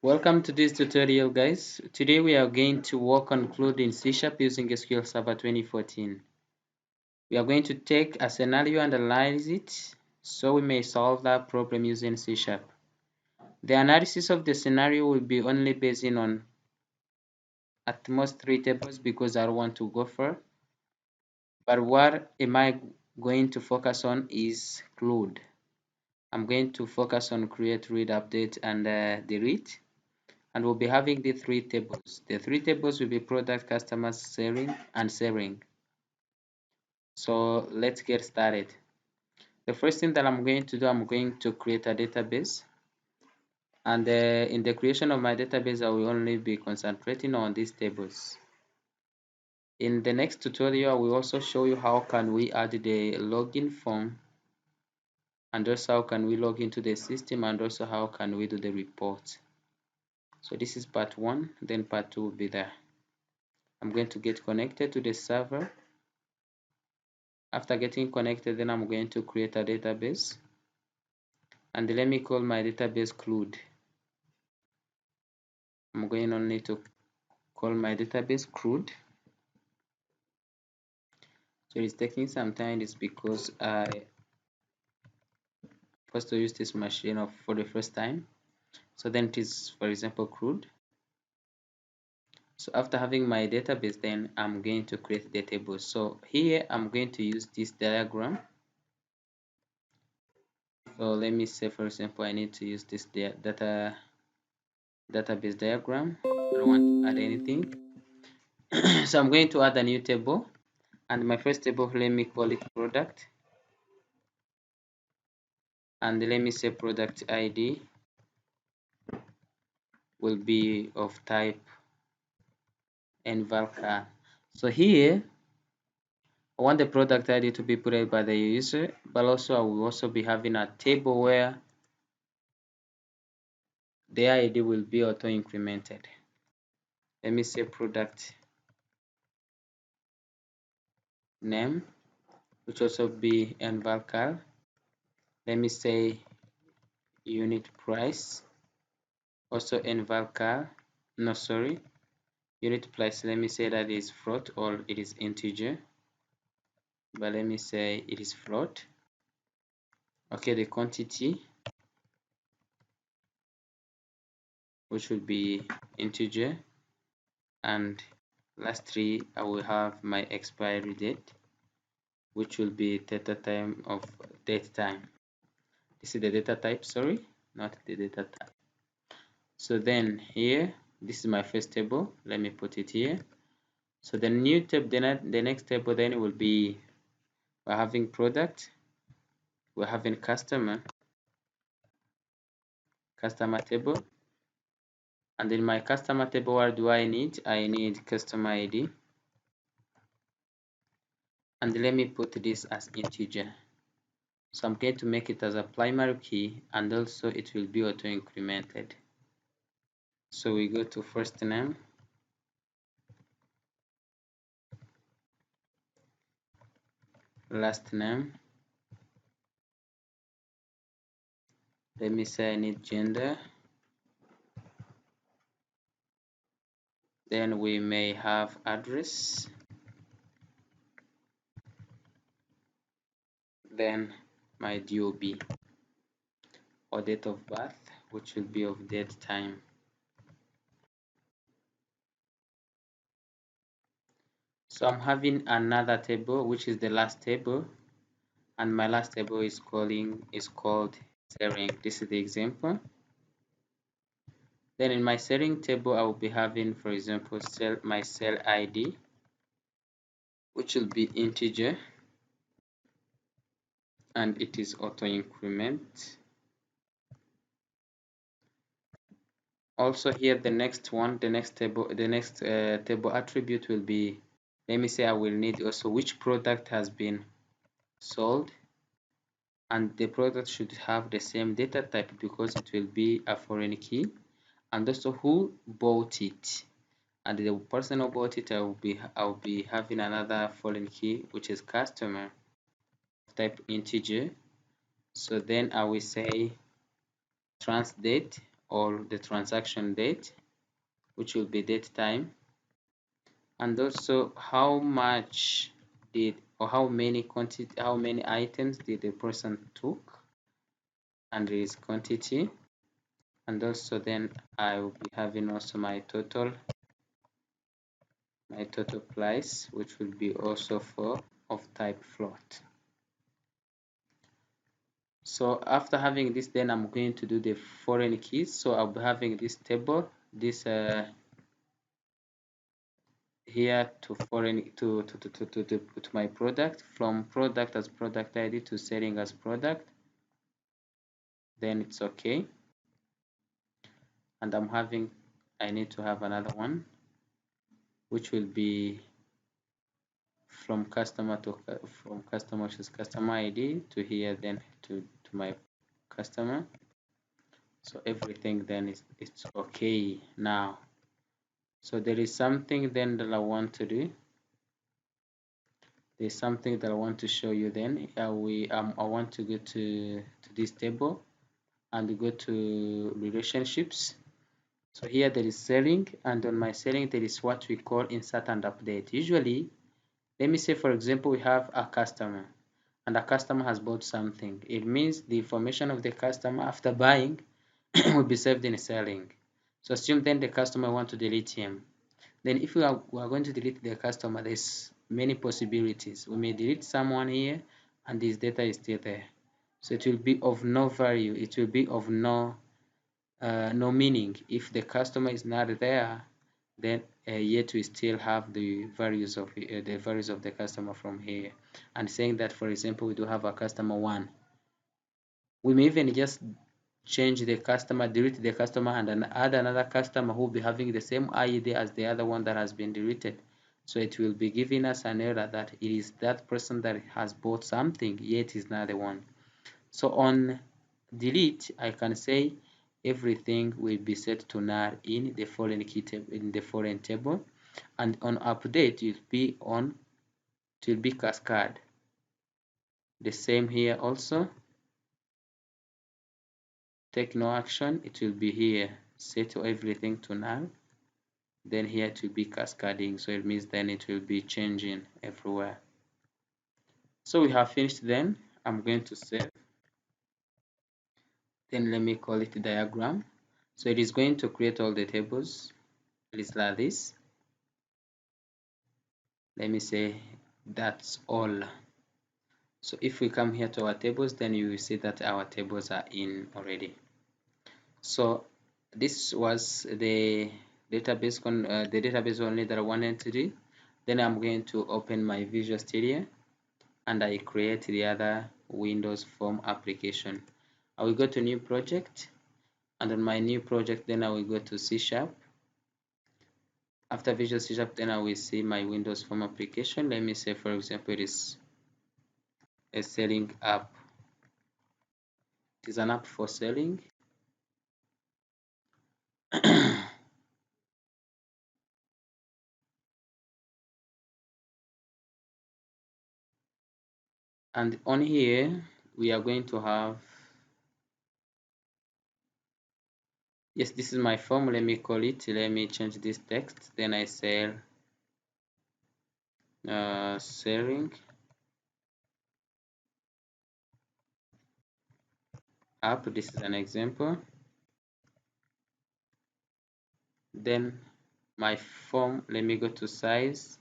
Welcome to this tutorial, guys. Today we are going to work on CRUD in C# using SQL Server 2014. We are going to take a scenario and analyze it so we may solve that problem using C#. The analysis of the scenario will be only based on at most 3 tables because I don't want to go far. But what am I going to focus on is CRUD. I'm going to focus on create, read, update, and delete. And we'll be having the 3 tables. The 3 tables will be product, customers, selling, and selling. So let's get started. The first thing that I'm going to do, I'm going to create a database. And in the creation of my database, I will only be concentrating on these tables. In the next tutorial, I will also show you how can we add the login form, and also how can we log into the system, and also how can we do the report. So this is part 1, then part 2 will be there. I'm going to get connected to the server. After getting connected, then I'm going to create a database, and let me call my database CRUD. I'm going only to call my database CRUD. So it's taking some time. It's because I first to use this machine for the first time. So then it is, for example, CRUD. So after having my database, then I'm going to create the table. So here I'm going to use this diagram. So let me say, for example, I need to use this database diagram. I don't want to add anything. So I'm going to add a new table, and my first table, let me call it product, and let me say product ID will be of type nvalcar. So here I want the product ID to be put by the user, but also I will also be having a table where the ID will be auto incremented. Let me say product name, which also be nvalcar. Let me say unit price, also nvalcar. No, sorry, unit price. Let me say that is float or it is integer, but let me say it is float. Okay, the quantity, which will be integer, and lastly I will have my expiry date, which will be data time of date time. This is the data type, sorry, not the data type. So then here, this is my first table. Let me put it here. So the new table, the next table then will be, we're having product, we're having customer table, and in my customer table, what do I need? I need customer ID, and let me put this as integer. So I'm going to make it as a primary key, and also it will be auto incremented. So we go to first name, last name, let me say I need gender, then we may have address, then my DOB or date of birth, which will be of date time. So I'm having another table, which is the last table, and my last table is called selling. This is the example. Then in my selling table, I will be having, for example, my sell ID, which will be integer, and it is auto increment. Also here, the next table attribute will be, let me say I will need also which product has been sold, and the product should have the same data type because it will be a foreign key, and also who bought it, and the person who bought it, I will be having another foreign key, which is customer, type integer. So then I will say trans date, or the transaction date, which will be date time, and also how much did or how many items did the person took and his quantity, and also then I will be having also my total price, which will be also for of type float. So after having this, then I'm going to do the foreign keys. So I'll be having this table, this here to foreign to my product, from product as product ID to selling as product, then it's okay. And I need to have another one which will be from customer to from customer, which is customer ID, to here, then to my customer. So everything then it's okay now. So there is something then that I want to do. There's something that I want to show you then. I want to go to this table and go to relationships. So here there is selling, and on my selling there is what we call insert and update. Usually, let me say for example we have a customer and a customer has bought something. It means the information of the customer after buying will be saved in selling. So assume then the customer want to delete him. Then if we are going to delete the customer, there's many possibilities. We may delete someone here and his data is still there. So it will be of no value. It will be of no meaning. If the customer is not there, then yet we still have the values of the customer from here. And saying that, for example, we do have a customer 1. We may even just change the customer, delete the customer, and then add another customer who will be having the same ID as the other one that has been deleted. So it will be giving us an error that it is that person that has bought something, yet is not the one. So on delete, I can say everything will be set to null in the foreign key table, in the foreign table, and on update it will be cascade. The same here also. Take no action, it will be here set everything to null. Then here it will be cascading, so it means then it will be changing everywhere. So we have finished. Then I'm going to save. Then let me call it diagram. So it is going to create all the tables. It is like this. Let me say that's all. So if we come here to our tables, then you will see that our tables are in already. So this was the database only that I wanted to do. Then I'm going to open my Visual Studio and I create the other Windows Form application. I will go to new project, and on my new project then I will go to C#. After Visual C#, then I will see my Windows Form application. Let me say for example it is a selling app. It is an app for selling. And on here we are going to have, yes, this is my form. Let me call it, let me change this text. Then I sell selling app. This is an example. Then my form, let me go to size,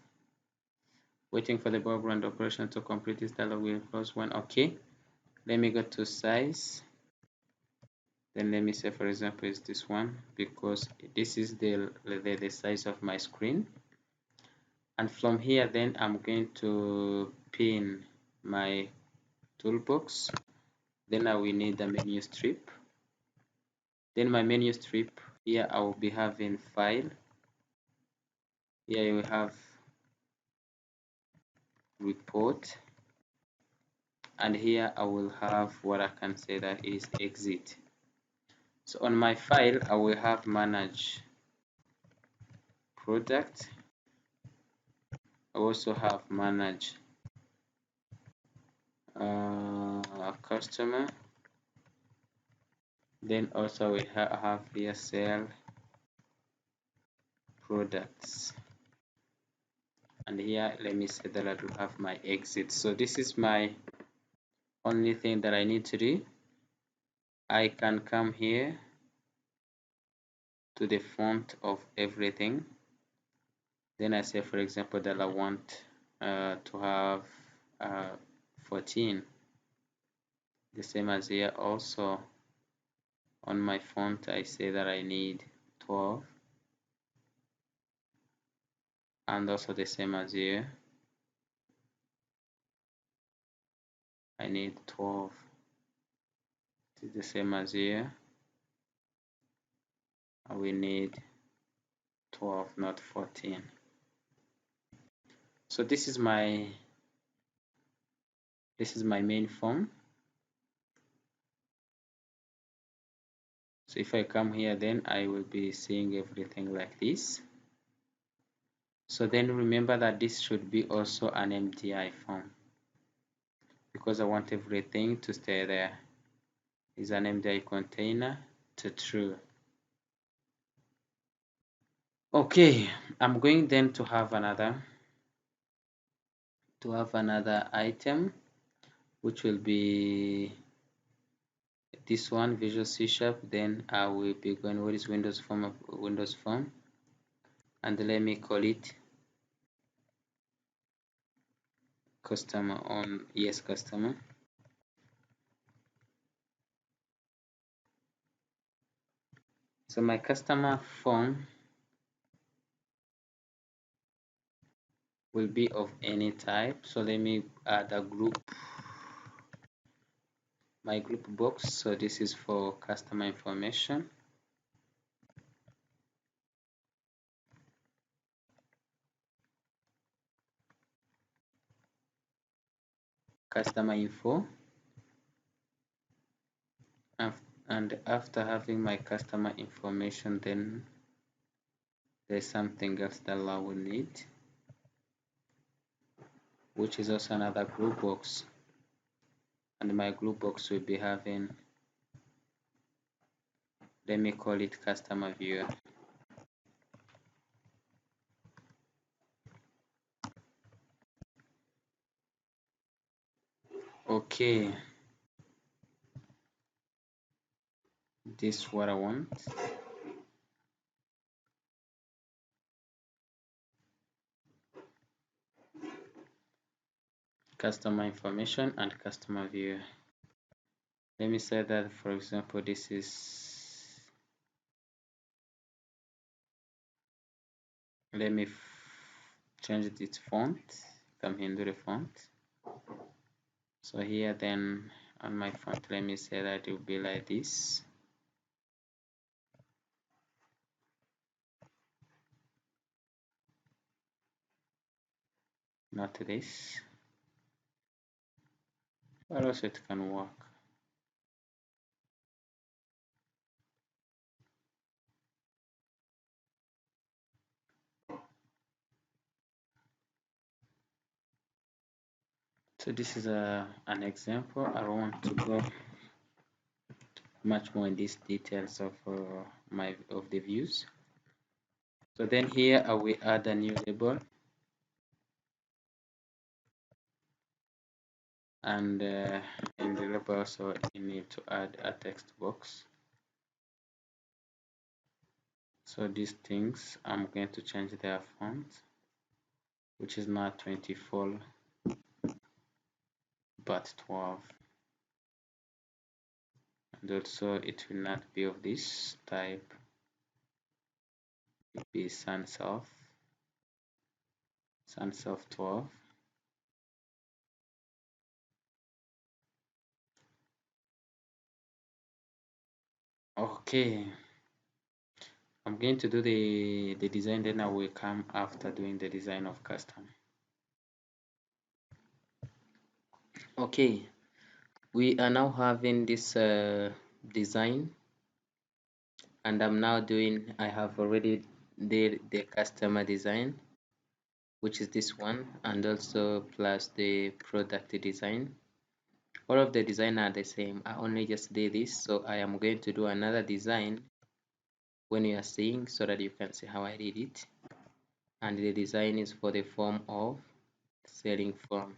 waiting for the background operation to complete. This dialog will close when okay. Let me go to size. Then let me say for example is this one, because this is the size of my screen. And from here then I'm going to pin my toolbox. Then I will need the menu strip. Then my menu strip, here I will be having file. Here you will have report, and here I will have what I can say that is exit. So on my file I will have manage product. I also have manage customer. Then also we have here sell products, and here let me say that I do have my exit. So this is my only thing that I need to do. I can come here to the font of everything. Then I say, for example, that I want to have 14, the same as here. Also on my font I say that I need 12, and also the same as here, I need 12. It's the same as here, we need 12, not 14. So this is my main form. So if I come here, then I will be seeing everything like this. So then remember that this should be also an MDI form, because I want everything to stay there. Is an MDI container to true. Okay, I'm going then to have another item, which will be this one, Visual C Sharp. Then I will be going, what is Windows form of Windows form, and let me call it customer on yes customer. So my customer form will be of any type. So let me add a group, my group box. So this is for customer information. Customer info, and after having my customer information, then there's something else that I will need, which is also another group box, and my group box will be having, let me call it customer viewer. Okay, this is what I want. Customer information and customer viewer. Let me say that, for example, this is, let me change its font, come here into the font. So here then on my font, let me say that it will be like this. Not this, or else it can work. So this is an example. I don't want to go much more in these details of the views. So then here I will add a new label, and in the label also you need to add a text box. So these things I'm going to change their font, which is not 24 but 12, and also it will not be of this type, it will be sans self 12. Okay, I'm going to do the design, then I will come after doing the design of custom. Okay, we are now having this design, and I'm now doing, I have already did the customer design, which is this one, and also plus the product design. All of the design are the same. I only just did this, so I am going to do another design when you are seeing so that you can see how I did it. And the design is for the form of selling form.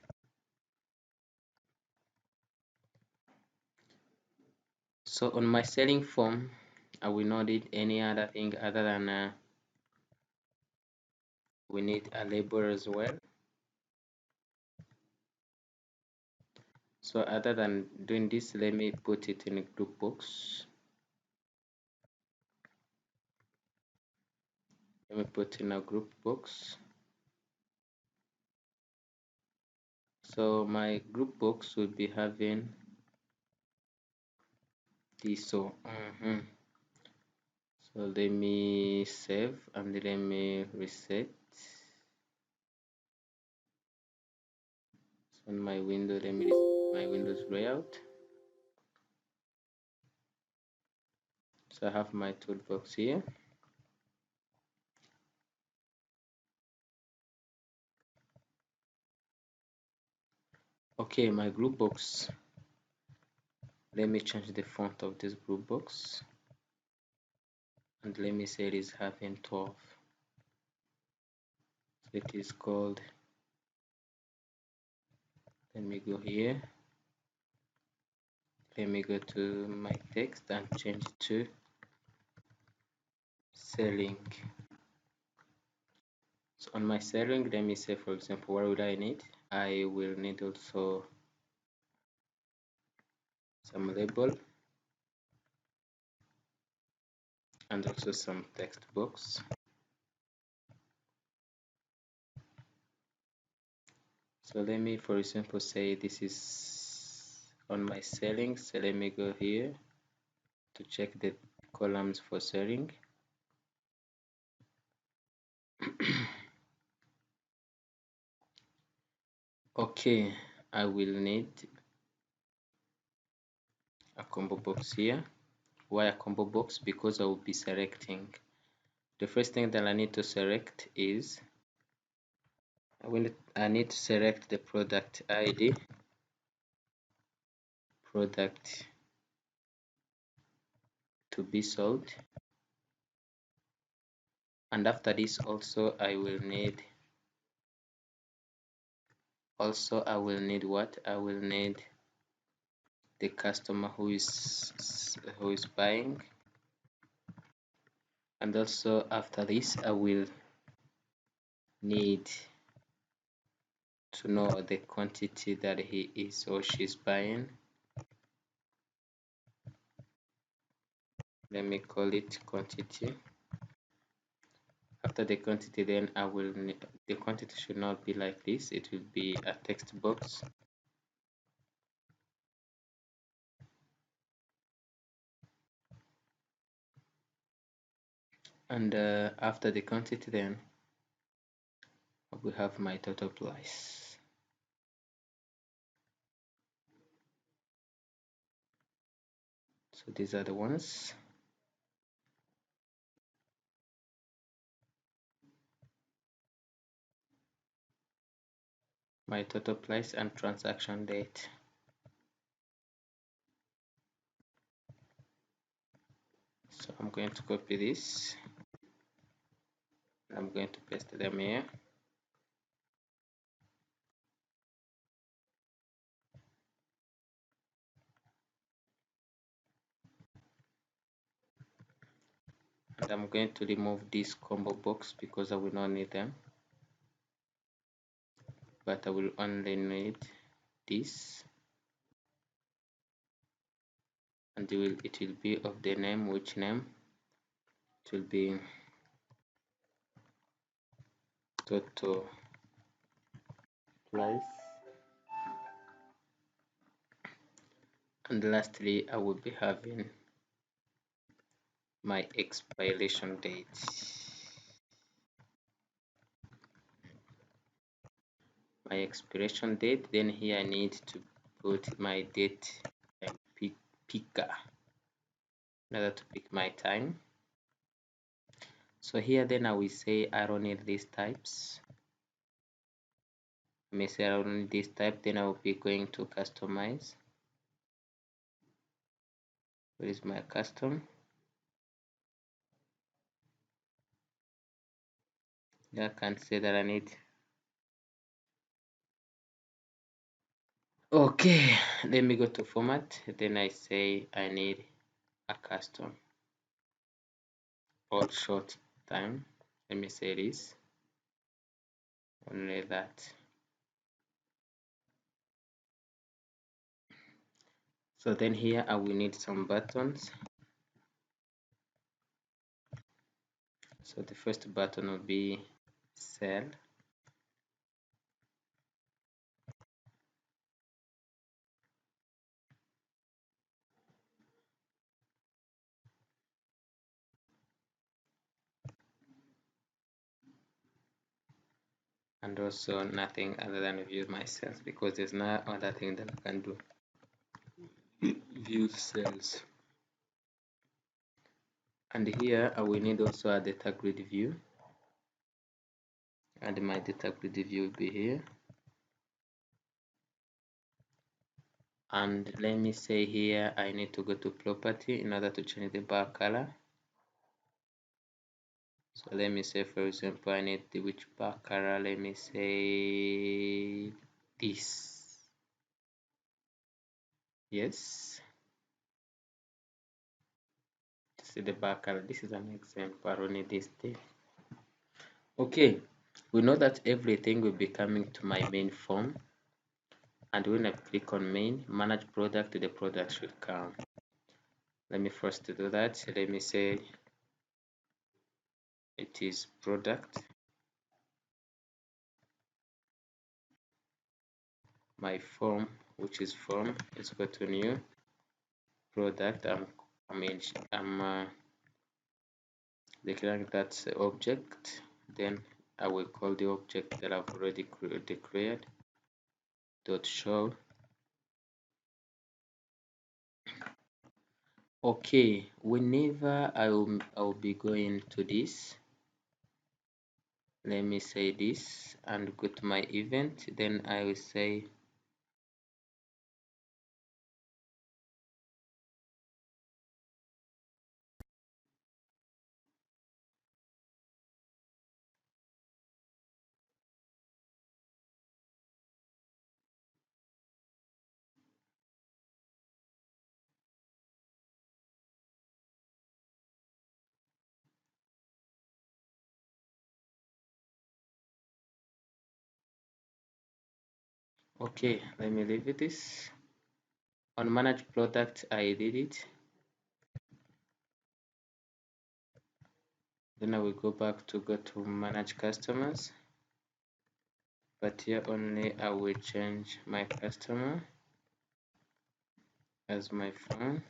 So on my selling form, I will not need any other thing other than we need a label as well. So other than doing this, let me put it in a group box. Let me put in a group box. So my group box will be having this. So let me save and let me reset. So on my window, let me reset my Windows layout. So I have my toolbox here. Okay, my group box. Let me change the font of this group box. And let me say it is having 12. So it is called, let me go here. Let me go to my text and change it to selling. So on my selling, let me say, for example, what would I need? I will need also some label and also some text box. So let me, for example, say this is on my selling. So let me go here to check the columns for selling. Okay, I will need a combo box here. Why a combo box? Because I will be selecting. The first thing that I need to select is I need to select the product ID, product to be sold, and after this also I will need what? I will need the customer who is buying, and also after this I will need to know the quantity that he is or she is buying. Let me call it quantity. After the quantity, then I will need, the quantity should not be like this, it will be a text box. And after the quantity, then I will have my total price. So these are the ones. My total price and transaction date. So I'm going to copy this. I'm going to paste them here. And I'm going to remove this combo box because I will not need them. But I will only need this. And it will be of the name, which name? It will be total price. And lastly, I will be having my expiration date. My expiration date, then here I need to put my date and picker in order to pick my time. So here then I will say I don't need these types. I may say I don't need this type, then I will be going to customize. Where is my custom? Yeah, I can't say that I need. Okay, let me go to format. Then I say I need a custom or short time. Let me say this. Only that. So then here I will need some buttons. So the first button will be sell. And also nothing other than view my cells, because there's no other thing that I can do. View cells. And here I will need also a data grid view, and my data grid view will be here. And let me say here I need to go to property in order to change the bar color. So let me say, for example, I need the which bar color. Let me say this. Yes, see the bar color. This is an example. I don't need this thing. Okay, we know that everything will be coming to my main form, and when I click on main, manage product, the product should come. Let me first do that. Let me say it is product. My form, which is form, is go to new product. I'm declaring that object. Then I will call the object that I've already declared dot show. Okay, whenever I will be going to this, let me say this and go to my event, then I will say okay, let me leave it this. On manage product I did it. Then I will go back to go to manage customers, but here only I will change my customer as my phone.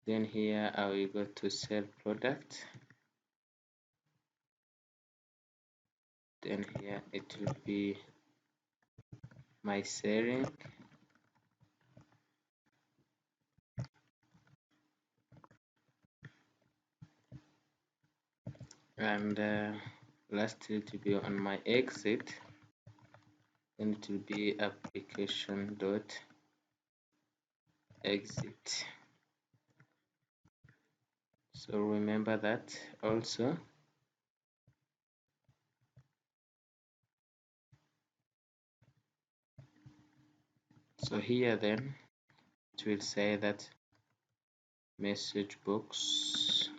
Then here I will go to sell product. Then here it will be my selling. And lastly to be on my exit, then it will be application dot exit. So remember that also. So here then it will say that message box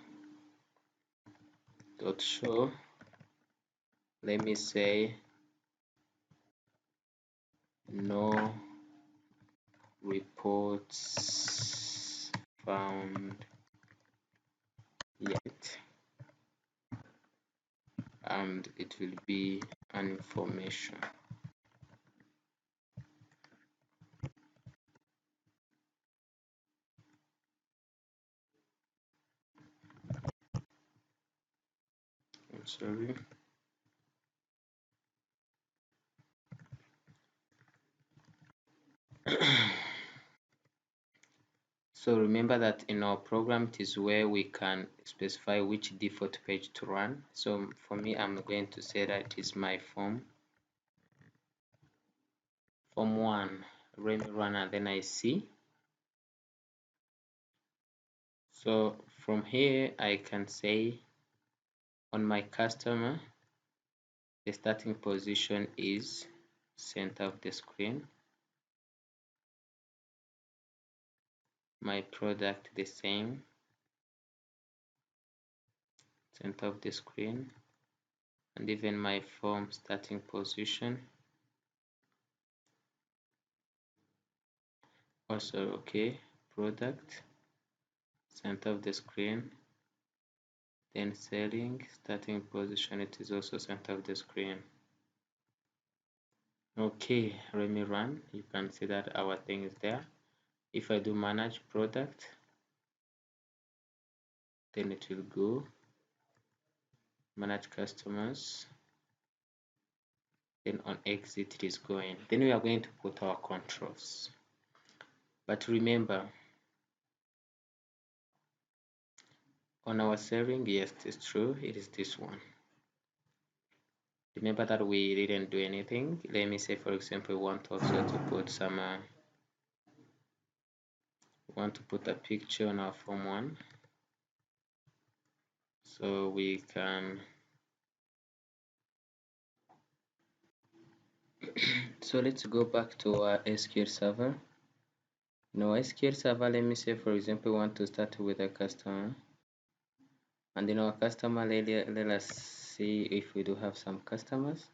dot show, let me say no reports found yet, and it will be an information. I'm sorry. So remember that in our program it is where we can specify which default page to run. So for me, I'm going to say that is my form 1. Let me run and then I see. So from here, I can say on my customer, the starting position is center of the screen. My product the same, center of the screen, and even my form starting position also okay. Product, center of the screen, then selling, starting position, it is also center of the screen. Okay, let me run. You can see that our thing is there. If I do manage product, then it will go manage customers, then on exit it is going. Then we are going to put our controls. But remember, on our serving, yes, it's true, it is this one. Remember that we didn't do anything. Let me say, for example, we want also to put some want to put a picture on our form one, so we can so let's go back to our SQL server. Now SQL server, let me say, for example, we want to start with a customer, and in our customer, let us see if we do have some customers.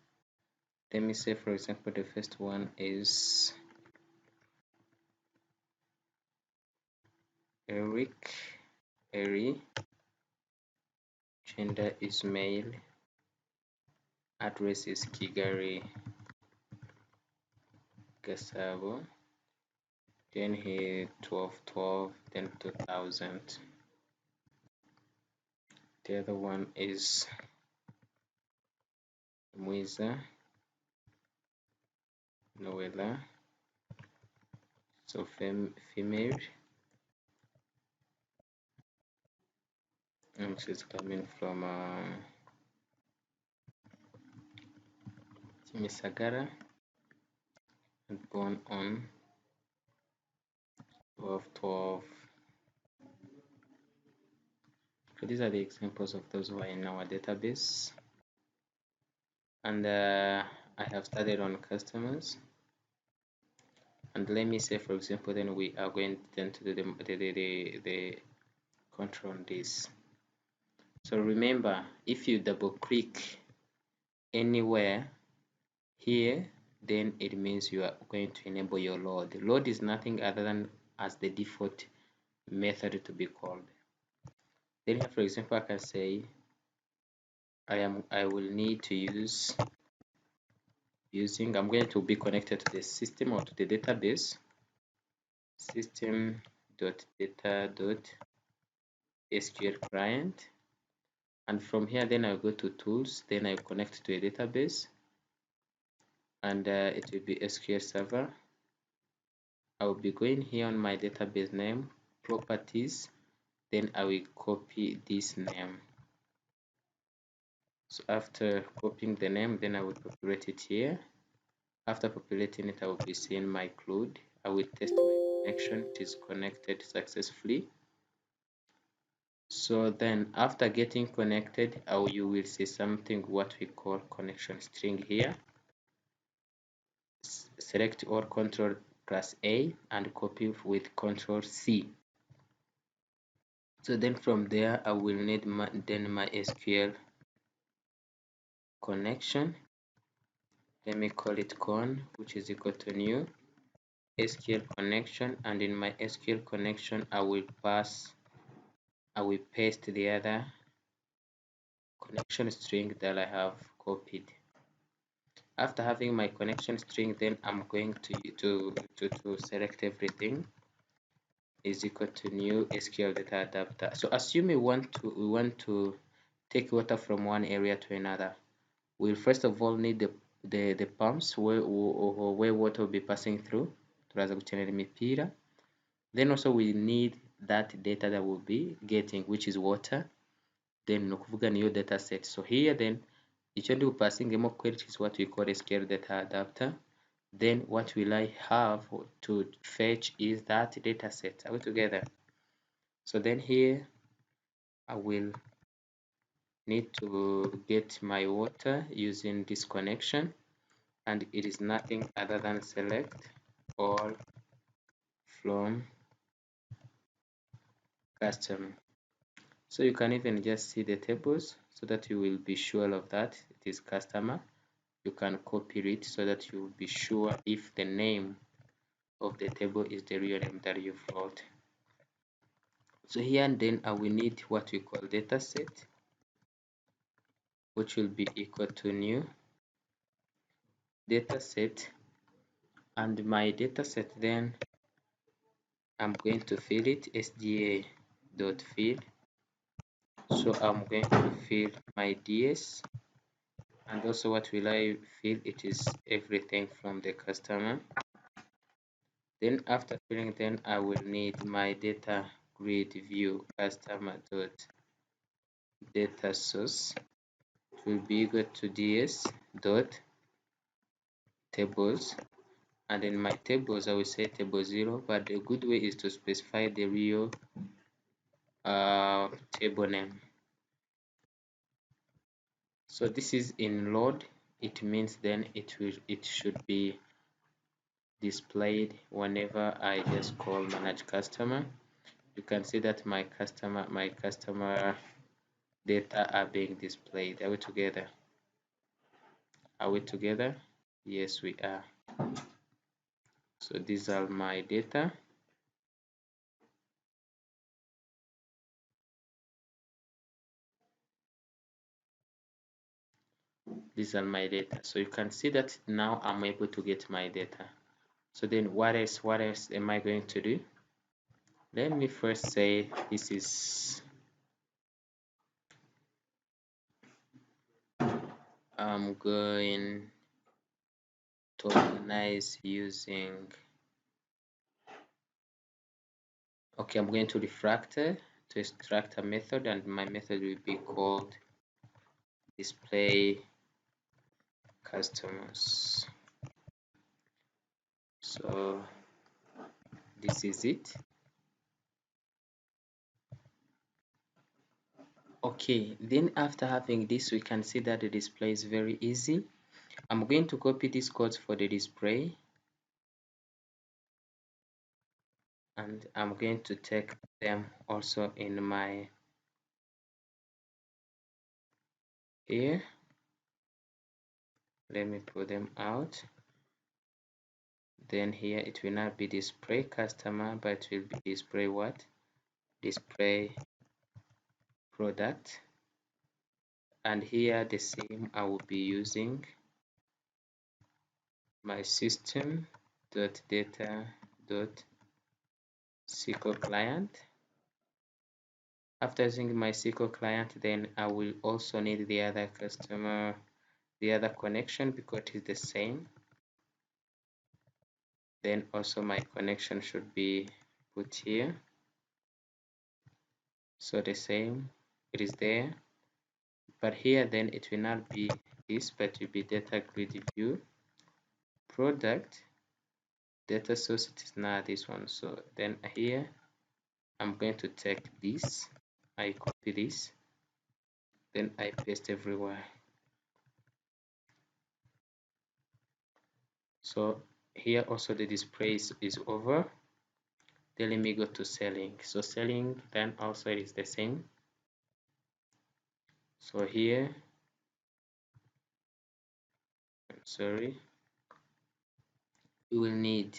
Let me say, for example, the first one is Eric, Eri, gender is male, address is Kigali, Gasabo, then he 1212, then 2000. The other one is Gwiza, Noella, so female, and she's coming from Misagara, and born on 1212. So these are the examples of those who are in our database, and I have started on customers. And let me say, for example, then we are going then to do the control on this. So remember, if you double click anywhere here, then it means you are going to enable your load. Load is nothing other than as the default method to be called. Then here, for example, I can say I will need to I'm going to be connected to the system or to the database system.data.sql client, and from here then I'll go to tools, then I connect to a database, and it will be SQL server. I will be going here on my database name, properties, then I will copy this name. So after copying the name, then I will populate it here. After populating it, I will be seeing my CRUD. I will test my connection. It is connected successfully. So then after getting connected, you will see something what we call connection string here. Select all control plus A and copy with control C. So then from there, I will need my SQL connection. Let me call it con, which is equal to new SQL connection, and in my SQL connection, I will paste the other connection string that I have copied. After having my connection string, then I'm going to select everything is equal to new SQL data adapter. So assume we want to take water from one area to another. We'll first of all need the pumps where water will be passing through. Turaza gukenera imipira. Then also we need that data that we'll be getting, which is water. Then no kuvuga niyo data set. So here then icyo ndi bupasingemo query is what we call SQL data adapter. Then what will I have to fetch is that data set. Are we together? So then here I will need to get my water using this connection, and it is nothing other than select all from customer. So you can even just see the tables so that you will be sure of that it is customer. You can copy it so that you will be sure if the name of the table is the real name that you've wrote. So here and then I will need what we call data set, which will be equal to new data set, and my data set then I'm going to fill it sda dot fill. So I'm going to fill my ds, and also what will I fill? It is everything from the customer. Then after filling, then I will need my data grid view customer dot data source. It will be equal to ds dot tables, and in my tables I will say table 0, but the good way is to specify the real table name. So this is in load. It means then it should be displayed whenever I just call manage customer. You can see that my customer data are being displayed. Are we together? Are we together? Yes, we are. So these are my data. These are my data. So you can see that now I'm able to get my data. So then what else am I going to do? Let me first say this is I'm going to organize using, okay, I'm going to refactor to extract a method, and my method will be called display customers. So this is it. Okay, then after having this, we can see that the display is very easy. I'm going to copy these codes for the display, and I'm going to take them also in my here. Let me pull them out. Then here it will not be display customer, but it will be display what? Display product. And here the same, I will be using my system dot data dot SQL client. After using my SQL client, then I will also need the other customer, the other connection, because it is the same. Then also my connection should be put here. So the same, it is there. But here then it will not be this, but it will be data grid view product data source. It is not this one. So then here I'm going to take this, I copy this, then I paste everywhere. So here also the display is over. Then let me go to selling. So selling then also is the same. So here, I'm sorry, we will need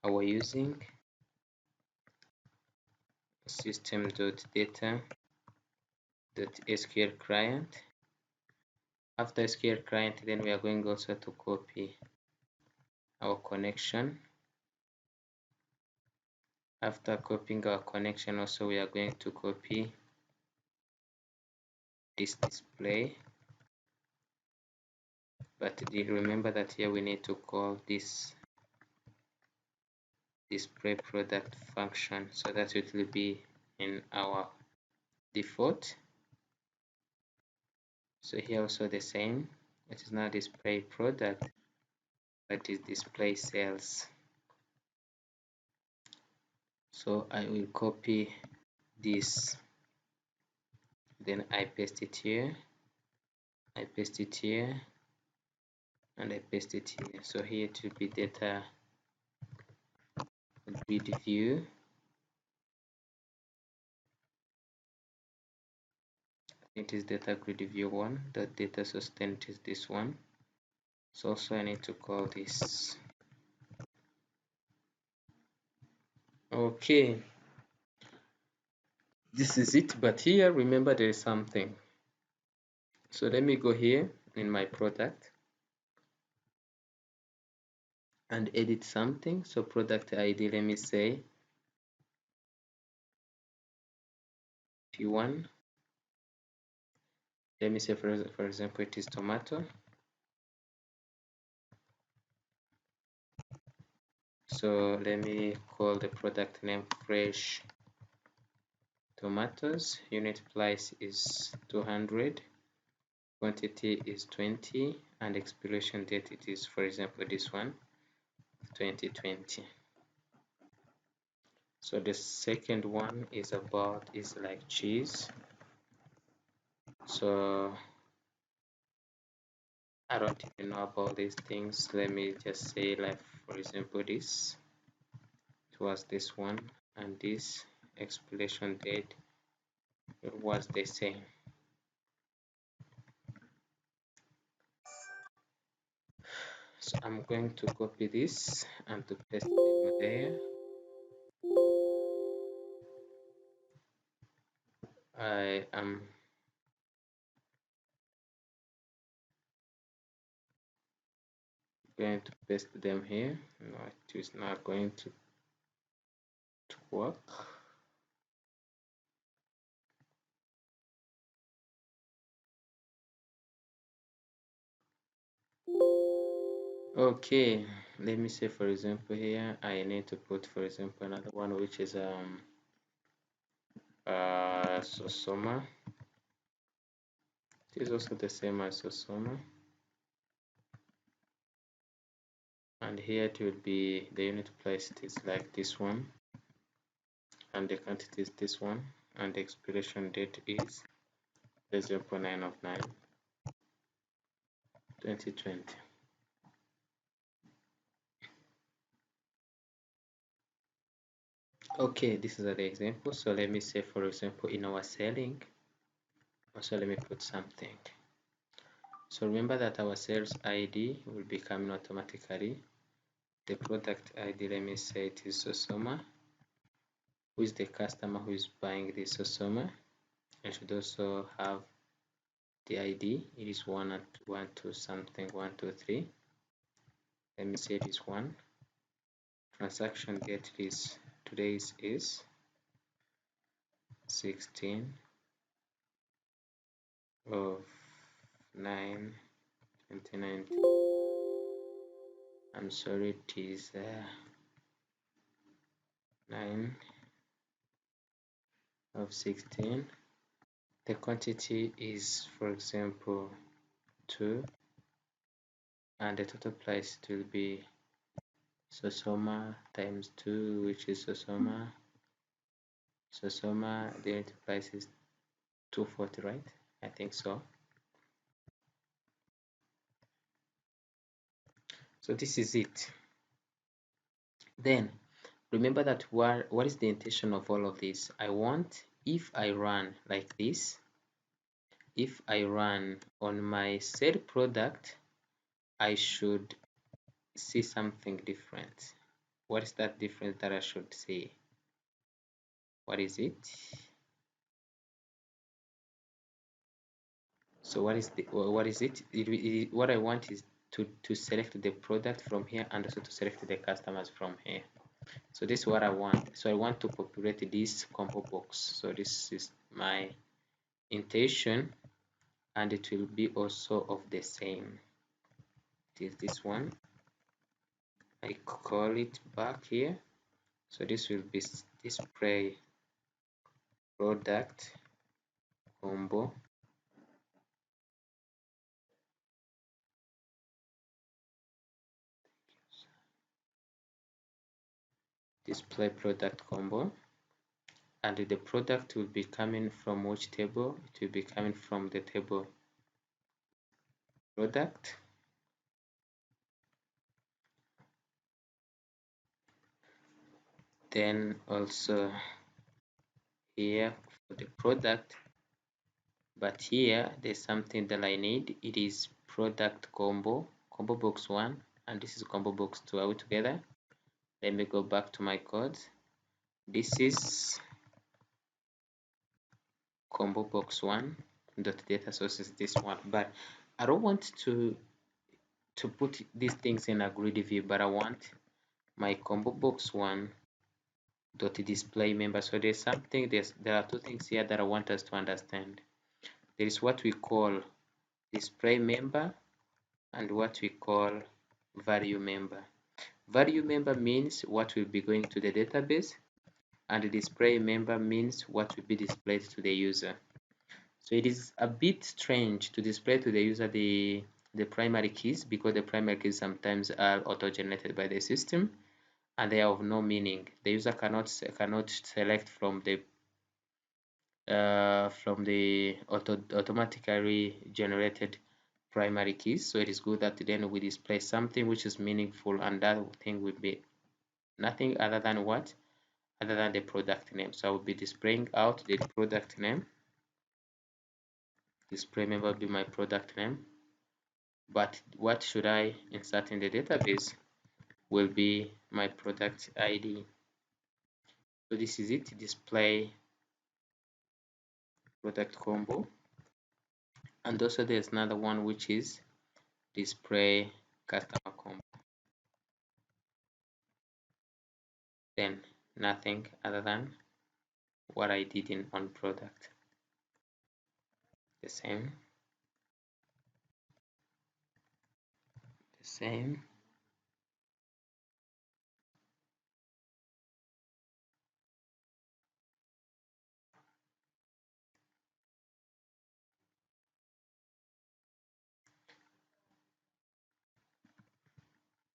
our using system.data.sql client. After SQL client, then we are going also to copy our connection. After copying our connection, also we are going to copy this display. But remember that here we need to call this display product function, so that it will be in our default. So here also the same, it is not display product, but is display sales. So I will copy this, then I paste it here, I paste it here, and I paste it here. So here it will be data grid view. It is data grid view 1. The data source then is this one. So also I need to call this. Okay, this is it, but here remember there is something. So let me go here in my product and edit something. So product ID, let me say P1. Let me say for example it is tomato. So let me call the product name fresh tomatoes. Unit price is 200, quantity is 20, and expiration date it is, for example, this one, 2020. So the second one is like cheese. So I don't even know about these things. Let me just say, like, for example, this, it was this one, and this expiration date, it was the same. So I'm going to copy this and to paste them there. I am going to paste them here. No, it is not going to work. Okay, let me say for example here I need to put for example another one which is Sosoma. It is also the same as Sosoma, and here it will be the unit price is like this one, and the quantity is this one, and the expiration date is 0.9 of 9 2020. Okay, this is the example. So let me say for example in our selling, also let me put something. So remember that our sales ID will be coming automatically. The product ID, let me say it is Sosoma. Who is the customer who is buying this Sosoma? I should also have the ID. It is 1 2 something 123. Let me say this one. Transaction date is today's is 16 of 9 2019. I'm sorry, it is 9 of 16. The quantity is, for example, 2, and the total price will be Sosoma times 2, which is Sosoma. Sosoma, the unit price is 240, right? I think so. So this is it. Then remember that what is the intention of all of this? I want, if I run like this, if I run on my said product, I should see something different. What is that difference that I should see? What is it? So what is it? What I want is to select the product from here and also to select the customers from here. So this is what I want. So I want to populate this combo box. So this is my intention, and it will be also of the same. It is this one. I call it back here. So this will be display product combo display product combo, and the product will be coming from which table? It will be coming from the table product. Then also here for the product, but here there's something that I need. It is product combo box 1, and this is combo box 2. Are we together? Let me go back to my code. This is combo box 1 dot data source is this one, but I don't want to put these things in a grid view, but I want my combo box 1 dot display member. So there are two things here that I want us to understand. There is what we call display member and what we call value member. Value member means what will be going to the database, and the display member means what will be displayed to the user. So it is a bit strange to display to the user the primary keys, because the primary keys sometimes are auto-generated by the system and they are of no meaning. The user cannot select from the automatically generated primary keys. So it is good that then we display something which is meaningful, and that thing will be nothing other than what? Other than the product name. So I will be displaying out the product name. Display member will be my product name, but what should I insert in the database will be my product ID. So this is it, display product combo. And also there's another one which is display customer combo. Then nothing other than what I did in on product. The same, the same,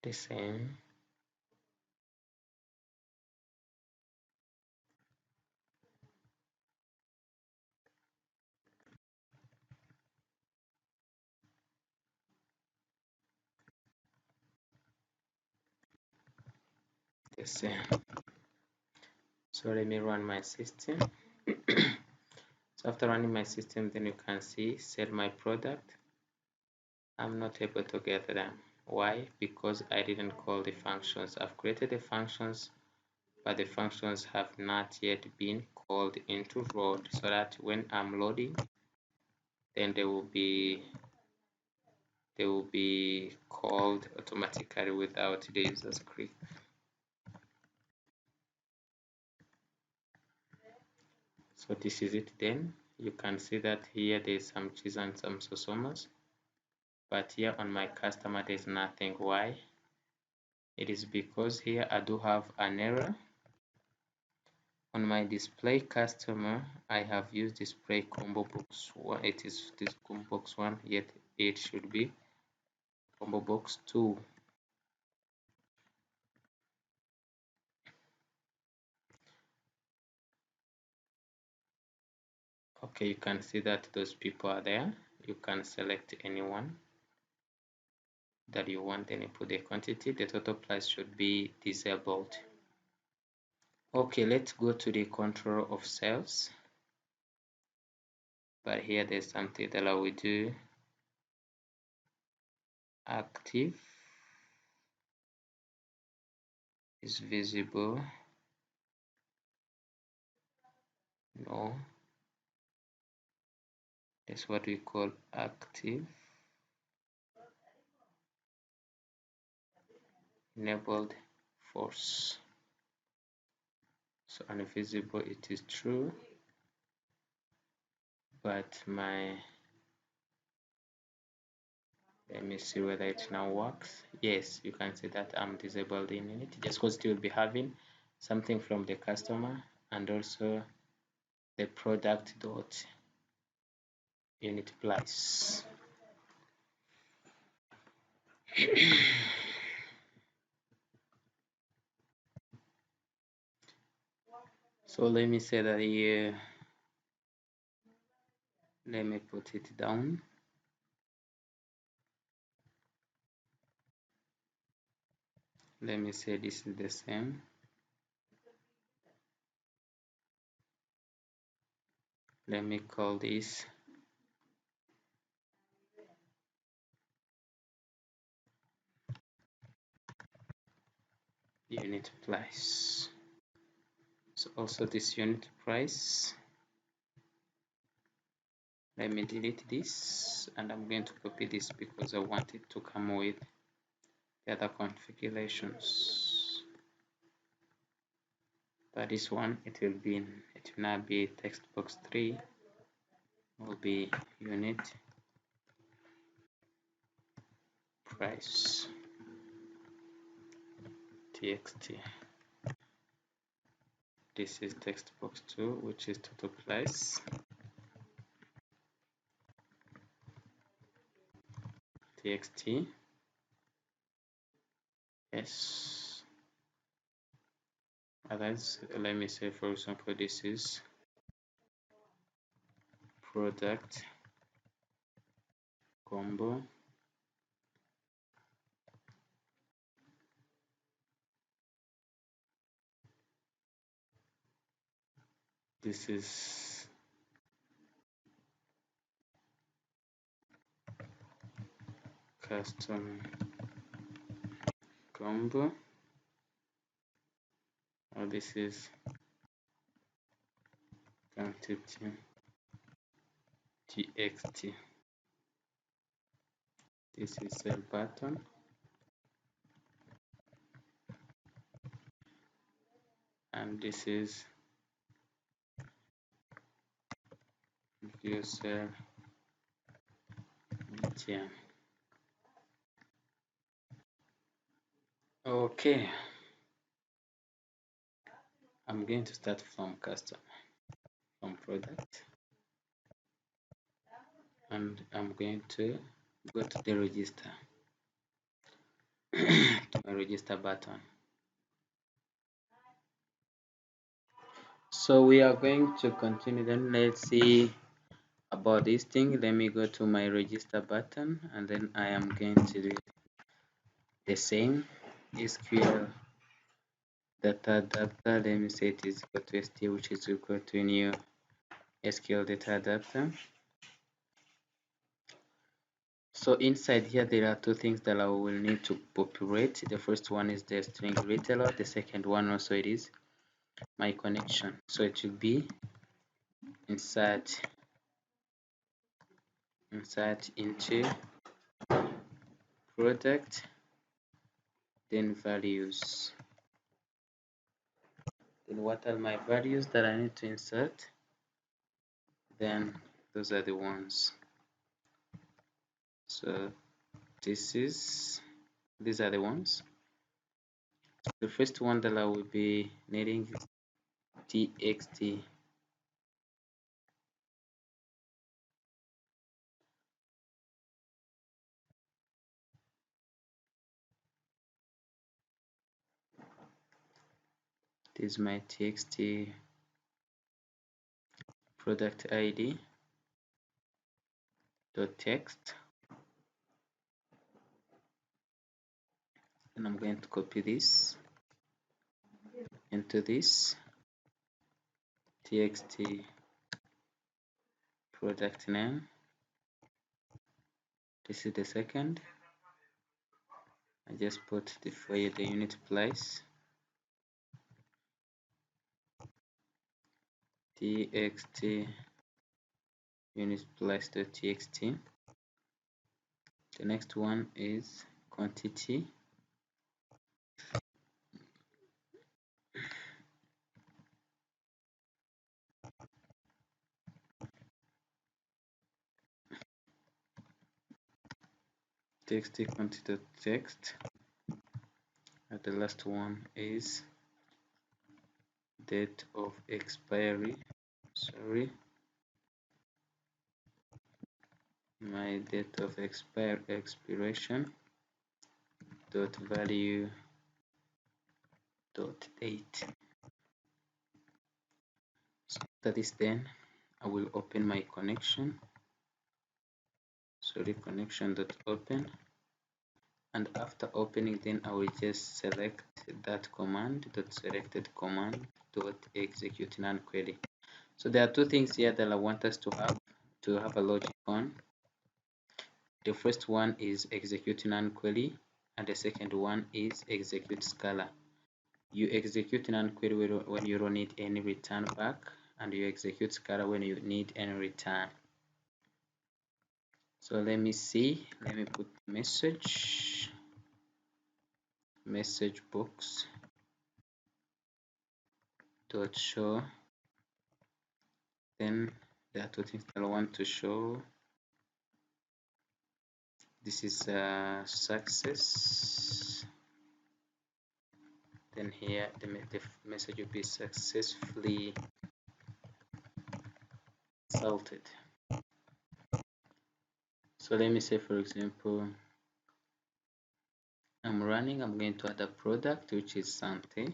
the same, the same. So let me run my system. So after running my system, then you can see sell my product. I'm not able to get them. Why? Because I didn't call the functions. I've created the functions, but the functions have not yet been called into CRUD, so that when I'm loading, then they will be called automatically without the user script. So this is it. Then you can see that here there's some cheese and some sosomas, but here on my customer there's nothing. Why? It is because here I do have an error. On my display customer, I have used display combo box 1. It is this combo box 1, yet it should be combo box 2. Okay, you can see that those people are there. You can select anyone that you want, then you put the quantity. The total price should be disabled. Okay, let's go to the control of sales. But here there's something that I will do. Active is visible. No, that's what we call active. Enabled false. So invisible, it is true, but let me see whether it now works. Yes, you can see that I'm disabled in it, just because it will be having something from the customer and also the product dot unit price. So let me say that here, let me put it down. Let me say this is the same. Let me call this unit price. So also this unit price, let me delete this, and I'm going to copy this because I want it to come with the other configurations. But this one, it will not be text box 3, will be unit price txt. This is text box 2, which is total price txt. Yes. Others, let me say, for example, this is product combo. This is custom combo, or this is quantity txt. This is sell button, and this is view cell medium. Okay, I'm going to start from custom, from product, and I'm going to go to the register, to my register button. So we are going to continue. Then let's see about this thing. Let me go to my register button, and then I am going to do the same SQL data adapter. Let me say it is equal to st, which is equal to new SQL data adapter. So inside here there are two things that I will need to populate. The first one is the string retailer. The second one also it is my connection. So it will be insert into product, then values. Then what are my values that I need to insert? Then those are the ones. So these are the ones. The first one that I will be needing is txt. This is my txt product id dot text, and I'm going to copy this into this txt product name. This is the second. I just put for the unit price txt unit price.txt. The next one is quantity txt quantity.text, and the last one is date of expiry. My date of expiration dot value dot date. After this, then I will open my connection. Sorry, connection.open. And after opening, then I will just select that command, .selected command, .execute non query. So there are two things here that I want us to have a logic on. The first one is execute non query, and the second one is execute scalar. You execute non query when you don't need any return back, and you execute scalar when you need any return. So let me see, let me put message box dot show. Then there are two things that I want to show. This is success. Then here the message will be successfully salted. So let me say, for example, I'm going to add a product which is Sante,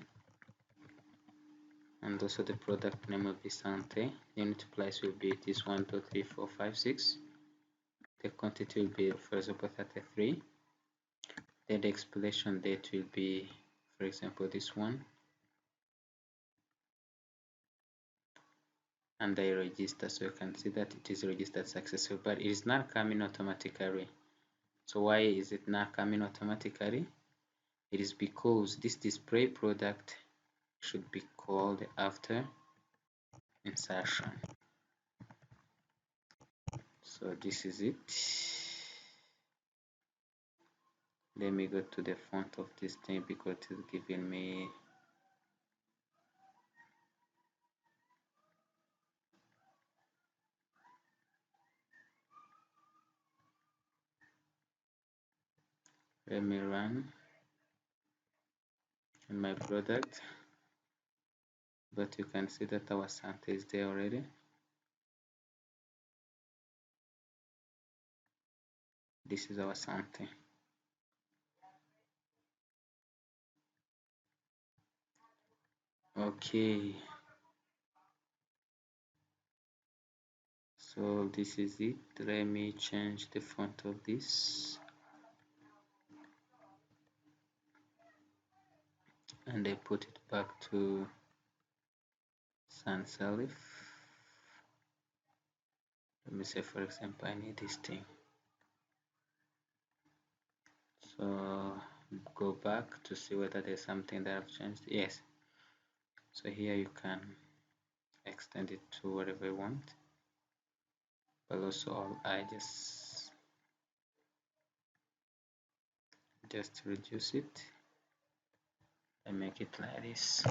and also the product name will be Sante. Unit price will be this 1 2 3 4 5 6. The quantity will be, for example, 33. Then the expiration date will be, for example, this one, and I register, so you can see that it is registered successful, but it is not coming automatically. So why is it not coming automatically? It is because this display product should be called after insertion. So this is it. Let me go to the font of this thing because it's giving me let me run in my product, but you can see that our Santa is there already. This is our Santa. Okay, so this is it. Let me change the font of this, and I put it back to sans serif. Let me say, for example, I need this thing. So go back to see whether there's something that I've changed. Yes. So here you can extend it to whatever you want, but also I just reduce it and make it like this.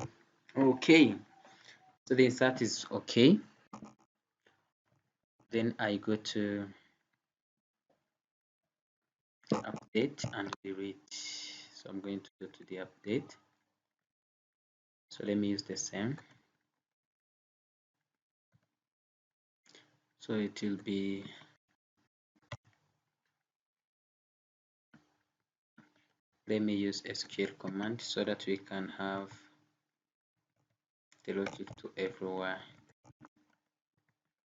Okay, so the insert is okay. Then I go to update and delete. So I'm going to go to the update. So let me use the same. So it will be let me use SQL command so that we can have the logic to everywhere.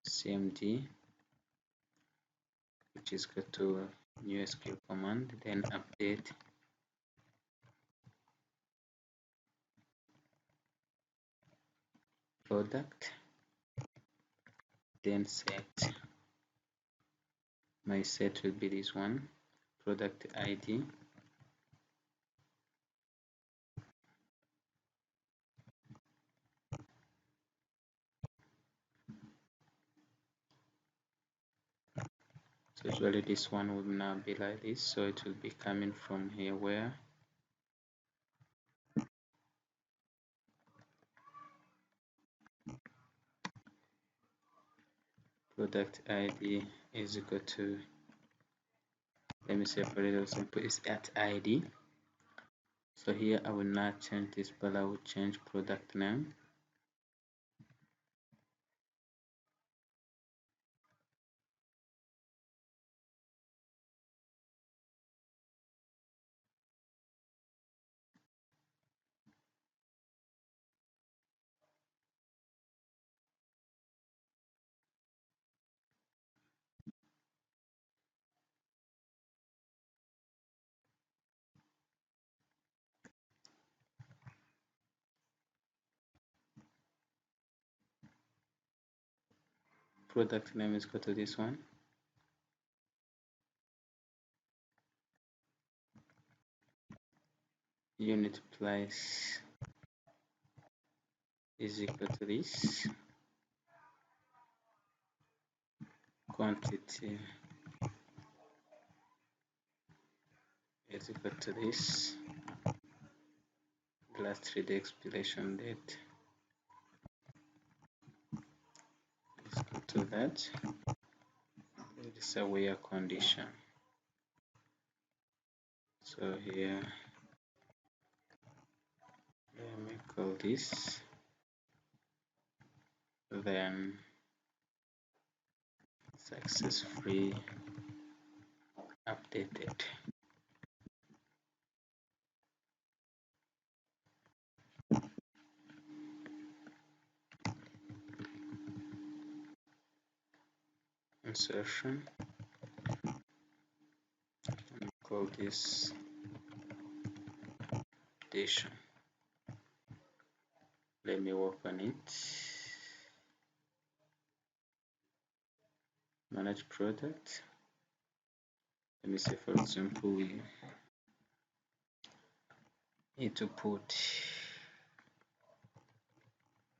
CMD, which is go to new SQL command, then update product, then set. My set will be this one, product ID, so usually this one will now be like this, so it will be coming from here where product ID is equal to, let me say for example, is at ID. So here I will not change this, but I will change product name. product name is equal to this one. Unit price is equal to this. Quantity is equal to this. Lastly, the expiration date is equal to that. It is a where condition. So here, let me call this, then successfully updated. Insertion, and call this updation. Let me work on it. Manage product. Let me say, for example, we need to put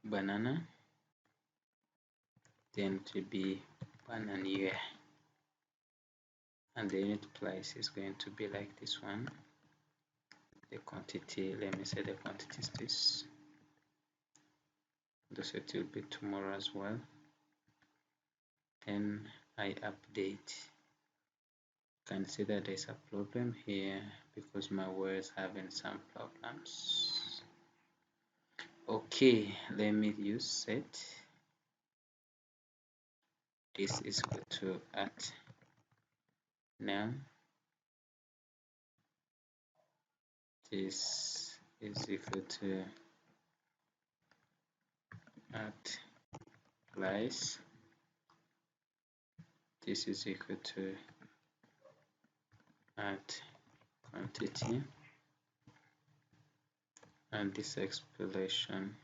banana, then to be banana, and the unit price is going to be like this one. The quantity, let me say the quantity is this. The set will be tomorrow as well. Then I update. Can see that there's a problem here because my word is having some problems. Okay, let me use set. This is equal to at name. This is equal to at price. This is equal to at quantity, and this expression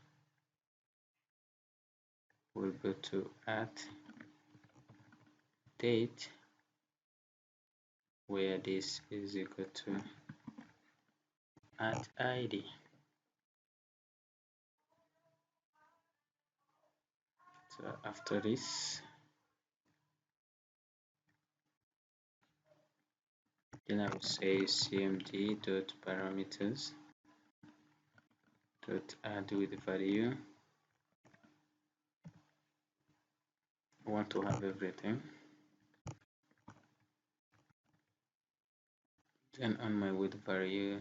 will go to at date, where this is equal to at id. So after this, then I will say cmd dot parameters dot add with value. I want to have everything. Then on my with value,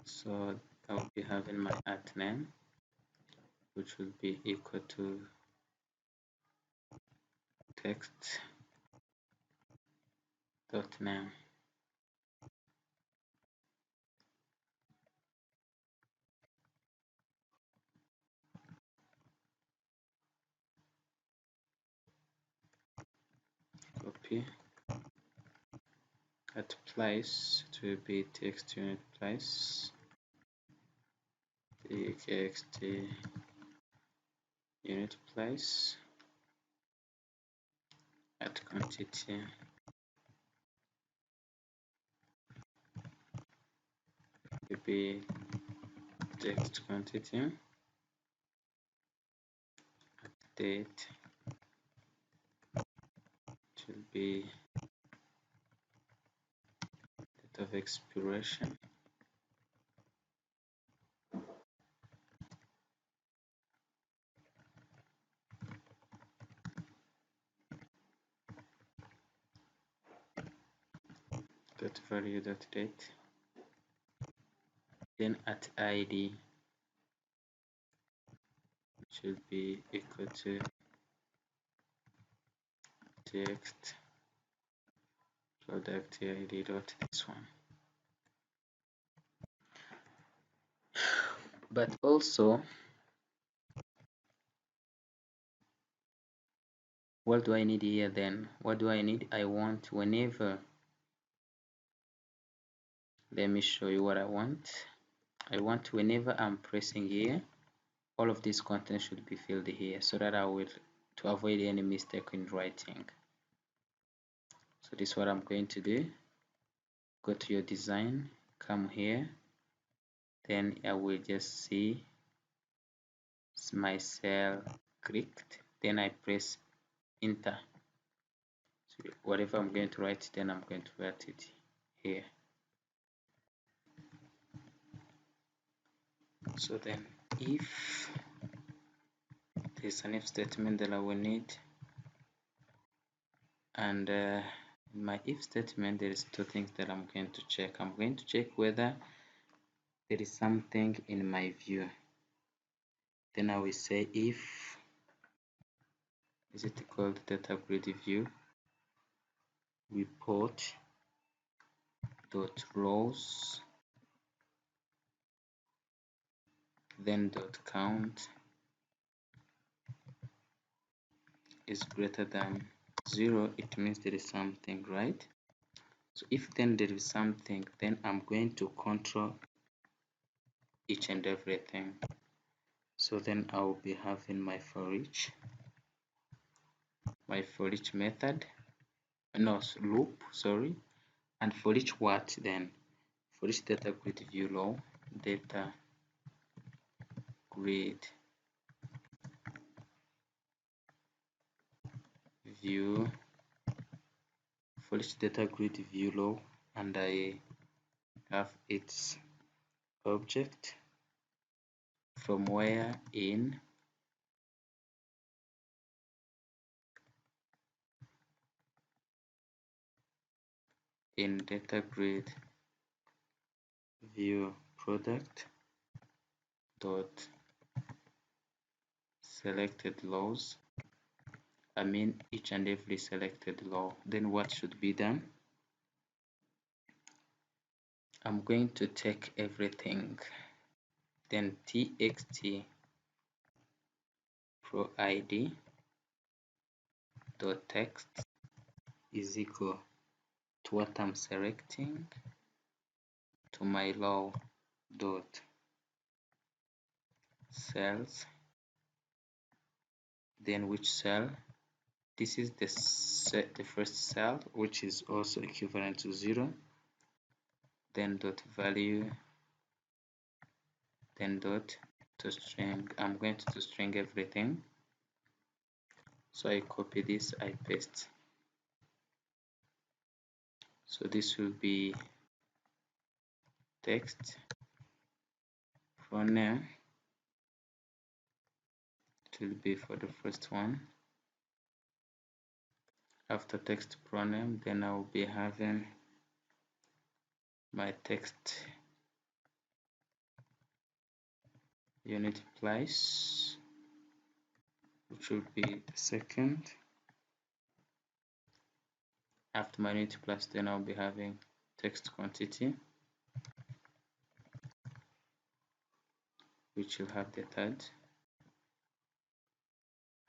so I will be having my at name, which will be equal to text dot name. Copy. At place to be text unit place, text unit place. At quantity to be text quantity. At date will be date of expiration. Dot value dot date. Then at id, which will be equal to text product id dot this one. But also, what do I need here then? What do I need? I want whenever Let me show you what I want. I want whenever I'm pressing here, all of this content should be filled here so that I will, to avoid any mistake in writing. So this is what I'm going to do. Go to your design, come here, then I will just see my cell clicked, then I press enter. So whatever I'm going to write, then I'm going to write it here. So then if there's an if statement that I will need, and in my if statement there is two things that I'm going to check. I'm going to check whether there is something in my view. Then I will say if is it called data grid view report dot rows, then dot count is greater than 0. It means there is something, right? So if then there is something, then I'm going to control each and everything. So then I will be having my for each method, no, loop, sorry, and for each what then? For each data grid view law, data grid view, for each data grid view law, and I have its object from where in data grid view product dot selected laws. I mean each and every selected law. Then what should be done? I'm going to take everything, then txt pro id dot text is equal to what I'm selecting to my law dot cells, then which cell? This is the first cell, which is also equivalent to 0, then dot value, then dot to string. I'm going to string everything, so I copy this, I paste. So this will be text pronoun, it will be for the first one. After text pronoun, then I will be having my text unit place, which will be the second. After my unit place, then I'll be having text quantity, which will have the third,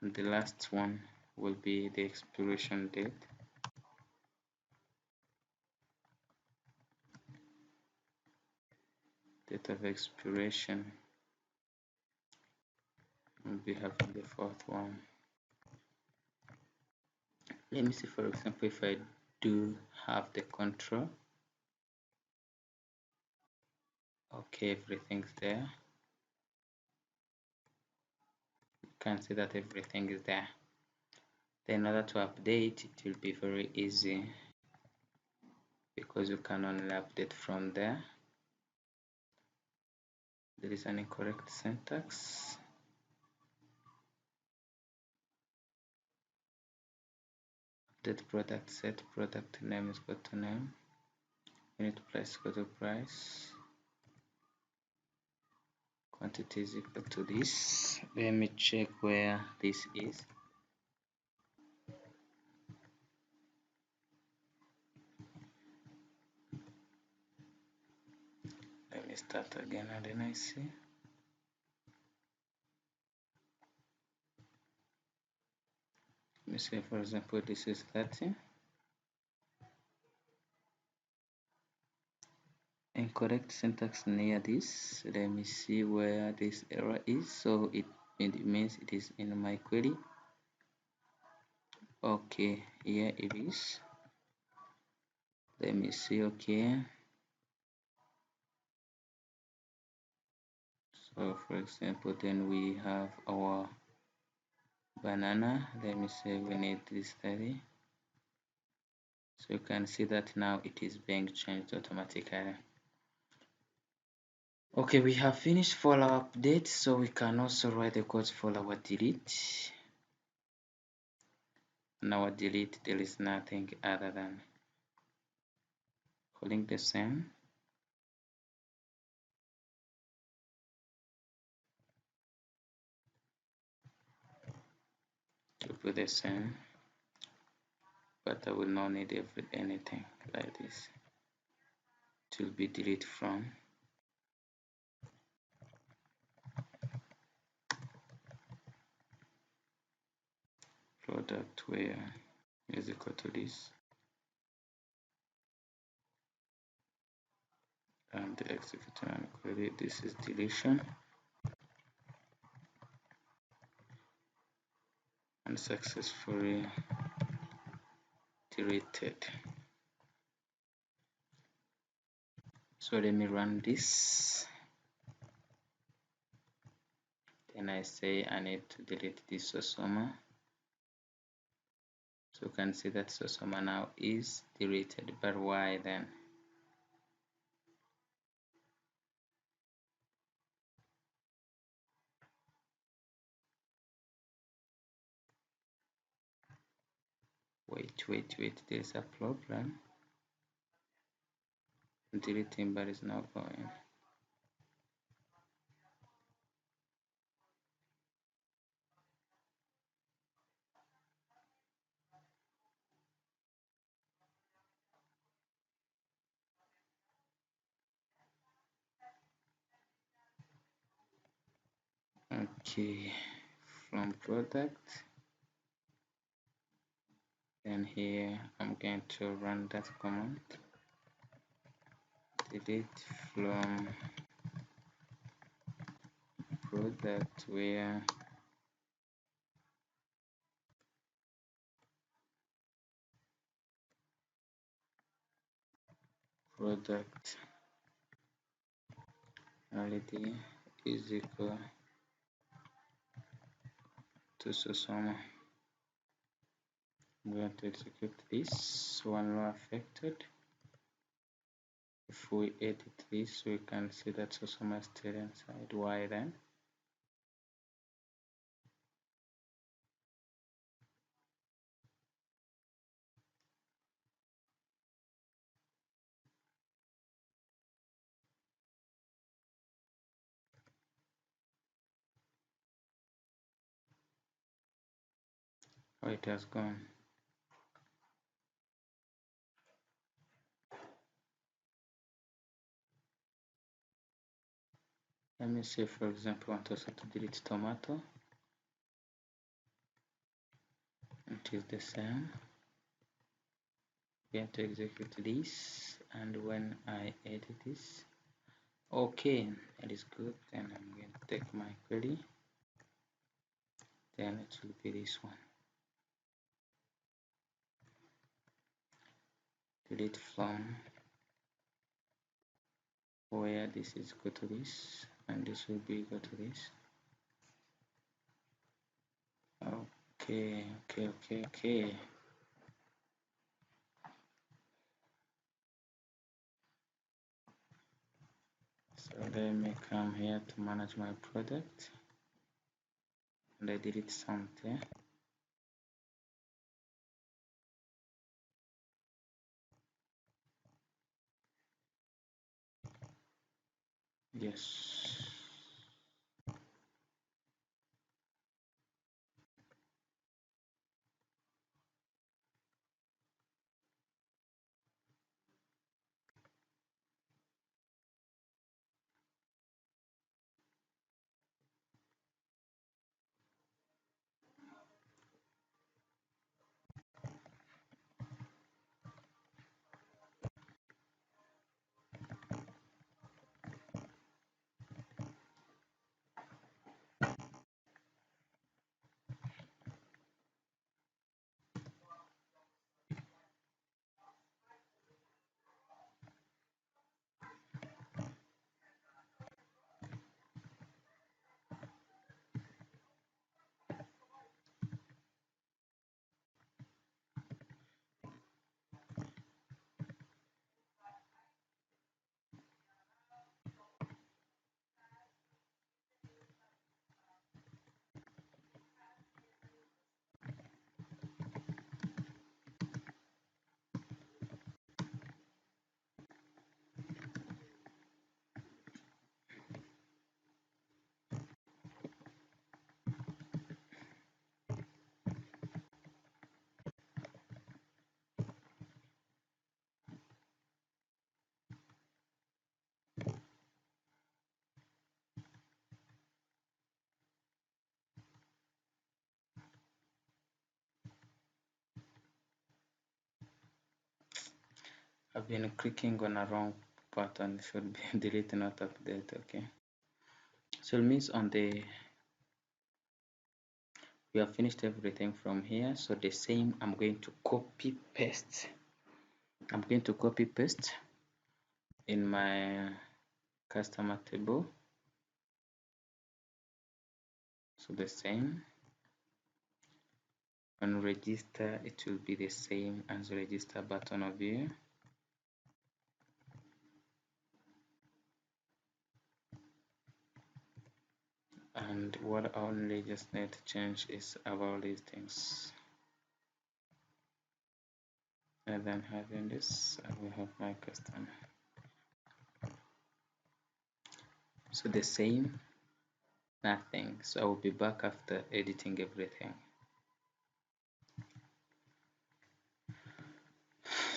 and the last one will be the expiration date. Date of expiration will be having the fourth one. Let me see, for example, if I do have the control. Okay, everything's there. You can see that everything is there. Then in order to update, it will be very easy because you can only update from there. There is an incorrect syntax. Update product, set product name is equal to name, unit price equal to price, quantity is equal to this. Let me check where this is. Let me start again and then I see. Let me say, for example, this is 30. incorrect syntax near this. Let me see where this error is. So it means it is in my query. Okay, here it is. Let me see. Okay, so for example, then we have our banana. Let me say we need this 30. So you can see that now it is being changed automatically. Okay, we have finished for our update, so we can also write the code for our delete. In our delete, there is nothing other than calling the same. To put the same, but I will not need anything like this. It will be delete from product where is equal to this, and the execution and query. This is deletion and successfully deleted. So let me run this. Then I say I need to delete this Sosoma. So you can see that Sosoma now is deleted, but why then? Wait, there's a problem. Deleting, but it's not going. Okay, from product, and here I'm going to run that command. Delete from product where product already is equal to Sosoma. I'm going to execute this one law affected. If we edit this, we can see that Sosoma is still inside. Why then? Oh, it has gone. Let me say, for example, I want also to delete tomato. It is the same. Going to execute this, and when I edit this, okay, that is good. Then I'm going to take my query. Then it will be this one. Delete from where this is equal to this, and this will be equal to this. Okay. So let me come here to manage my product, and I delete something. Yes. I've been clicking on a wrong button. Should be delete, not update. Okay, so it means on the we have finished everything from here. So the same, I'm going to copy paste in my customer table. So the same on register, it will be the same as register button over here. And what I only just need to change is our listings. And then having this, I will have my customer. So the same, nothing. So I will be back after editing everything.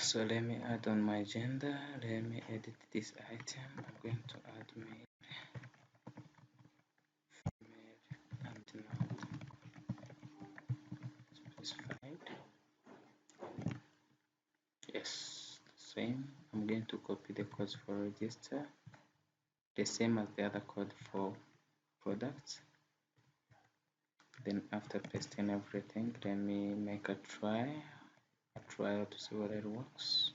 So let me add on my gender. Let me edit this item. I'm going to add male, female, and not specified. Yes, same. I'm going to copy the codes for register, the same as the other code for products. Then after pasting everything, let me make a trial to see whether it works.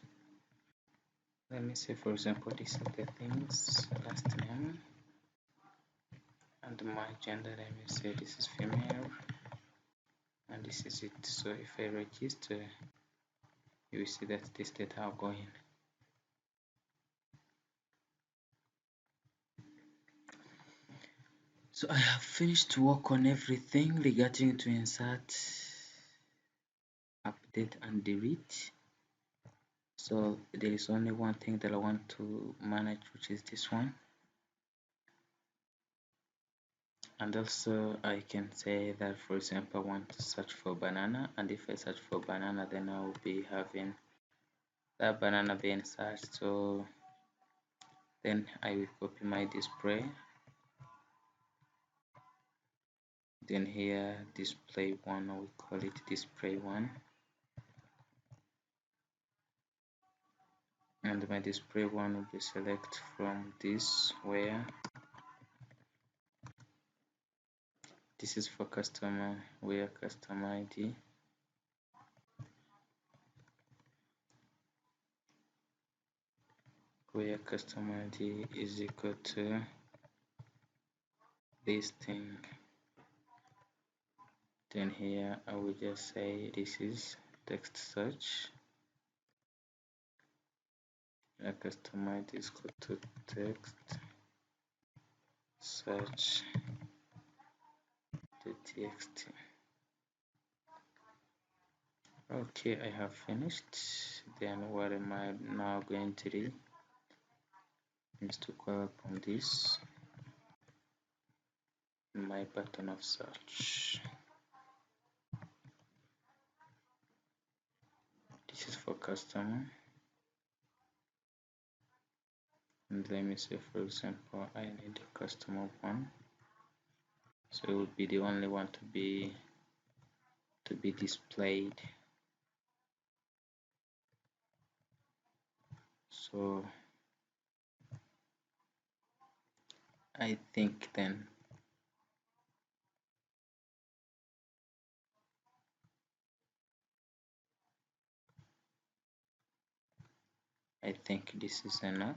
Let me say, for example, this is the things last name and my gender. Let me say this is female and this is it. So if I register, you will see that this data are going. So I have finished to work on everything regarding to insert, update and delete. So there is only one thing that I want to manage, which is this one. And also I can say that, for example, I want to search for banana, and if I search for banana, then I will be having that banana being searched. So then I will copy my display, then here display one, I will call it display one, and my display one will be select from this, where this is for customer, where customer ID, where customer ID is equal to listing. Then here I will just say this is text search, customer ID is equal to text search the txt. Okay, I have finished. Then what am I now going to do is to call upon this in my button of search. This is for customer, and let me say, for example, I need a customer one, so it would be the only one to be displayed. So I think then this is enough.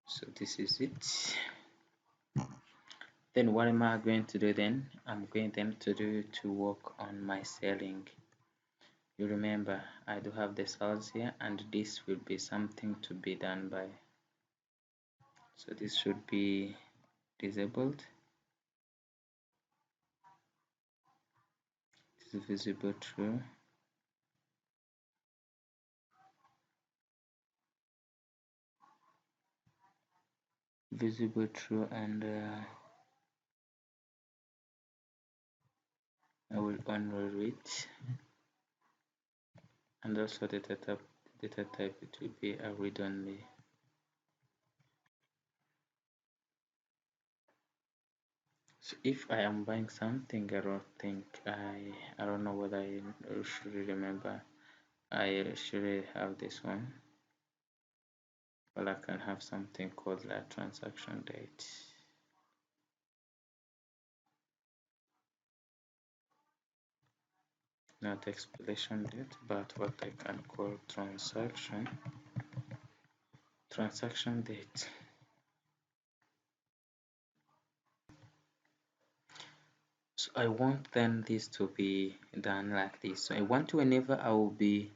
So this is it. Then what am I going to do then? I'm going then to work on my selling. You remember, I do have the cells here, and this will be something to be done by. So this should be disabled. This is visible true. Visible true, and I will honor it, and also the data data type, it will be a read only. So if I am buying something, I don't know whether I should remember. I should have this one. Well, I can have something called that transaction date. Not expiration date, but what I can call transaction date. So I want then this to be done like this. So I want to, whenever I will be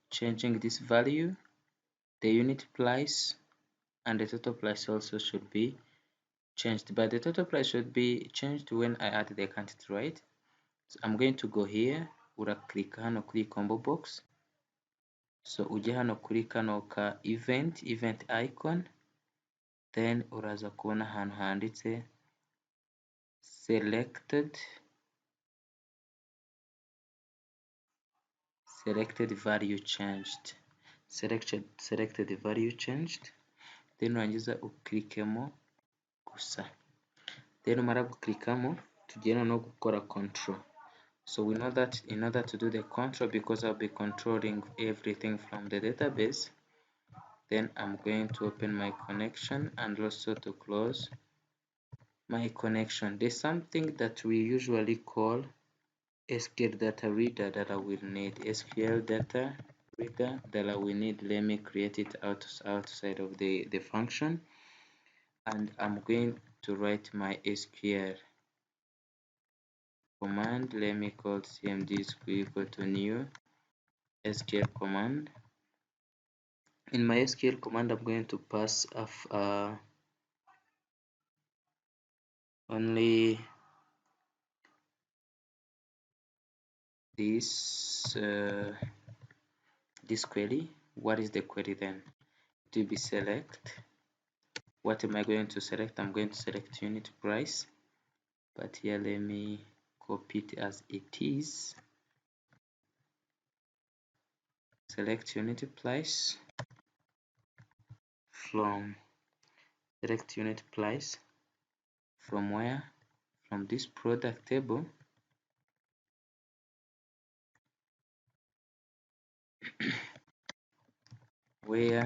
changing this value, the unit price and the total price also should be changed, but the total price should be changed when I add the quantity, right? So I'm going to go here, click hano kuri combo box. So ujye hano kuri kano ka event icon, then uraza kubona ahantu handitse selected value changed, selected value changed, then urangiza uklikemo gusa, then umara guklikamo tugiye no gukora control. So we know that in order to do the control, because I'll be controlling everything from the database, then I'm going to open my connection and also to close my connection. There's something that we usually call SQL data reader that I will need. SQL data reader that I will need. Let me create it outside of the function, and I'm going to write my SQL command. Let me call cmd is equal to new SQL command. In my SQL command, I'm going to pass only this this query. What is the query then? To be select. What am I going to select? I'm going to select unit price, but here let me copy it as it is. Select unit price from select unit price from where? From this product table. Where?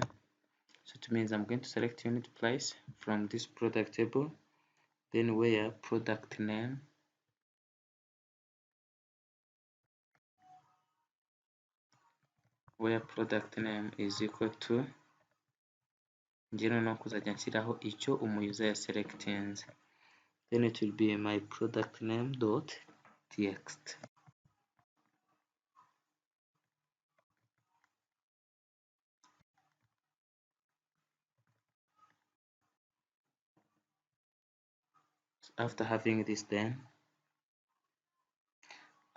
So it means I'm going to select unit price from this product table, then where product name is equal to, njye noneho kuzajya nshyiraho icyo umuyuza yaselectinze, then it will be my product name dot txt. After having this, then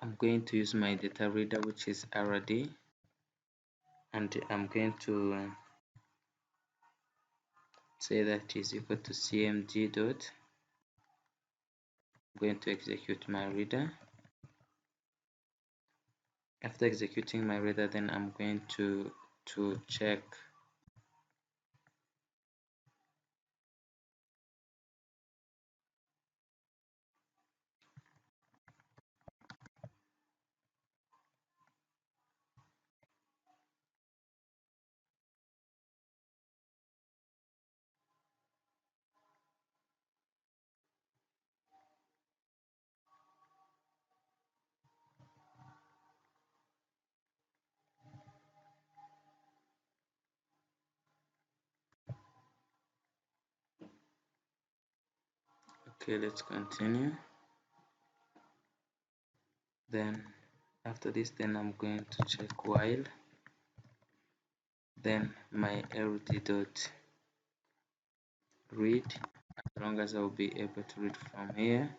I'm going to use my data reader, which is RD, and I'm going to say that is equal to cmd dot. I'm going to execute my reader. After executing my reader, then I'm going to check okay, let's continue. Then after this, then I'm going to check while, then my ld dot read, as long as I'll be able to read from here.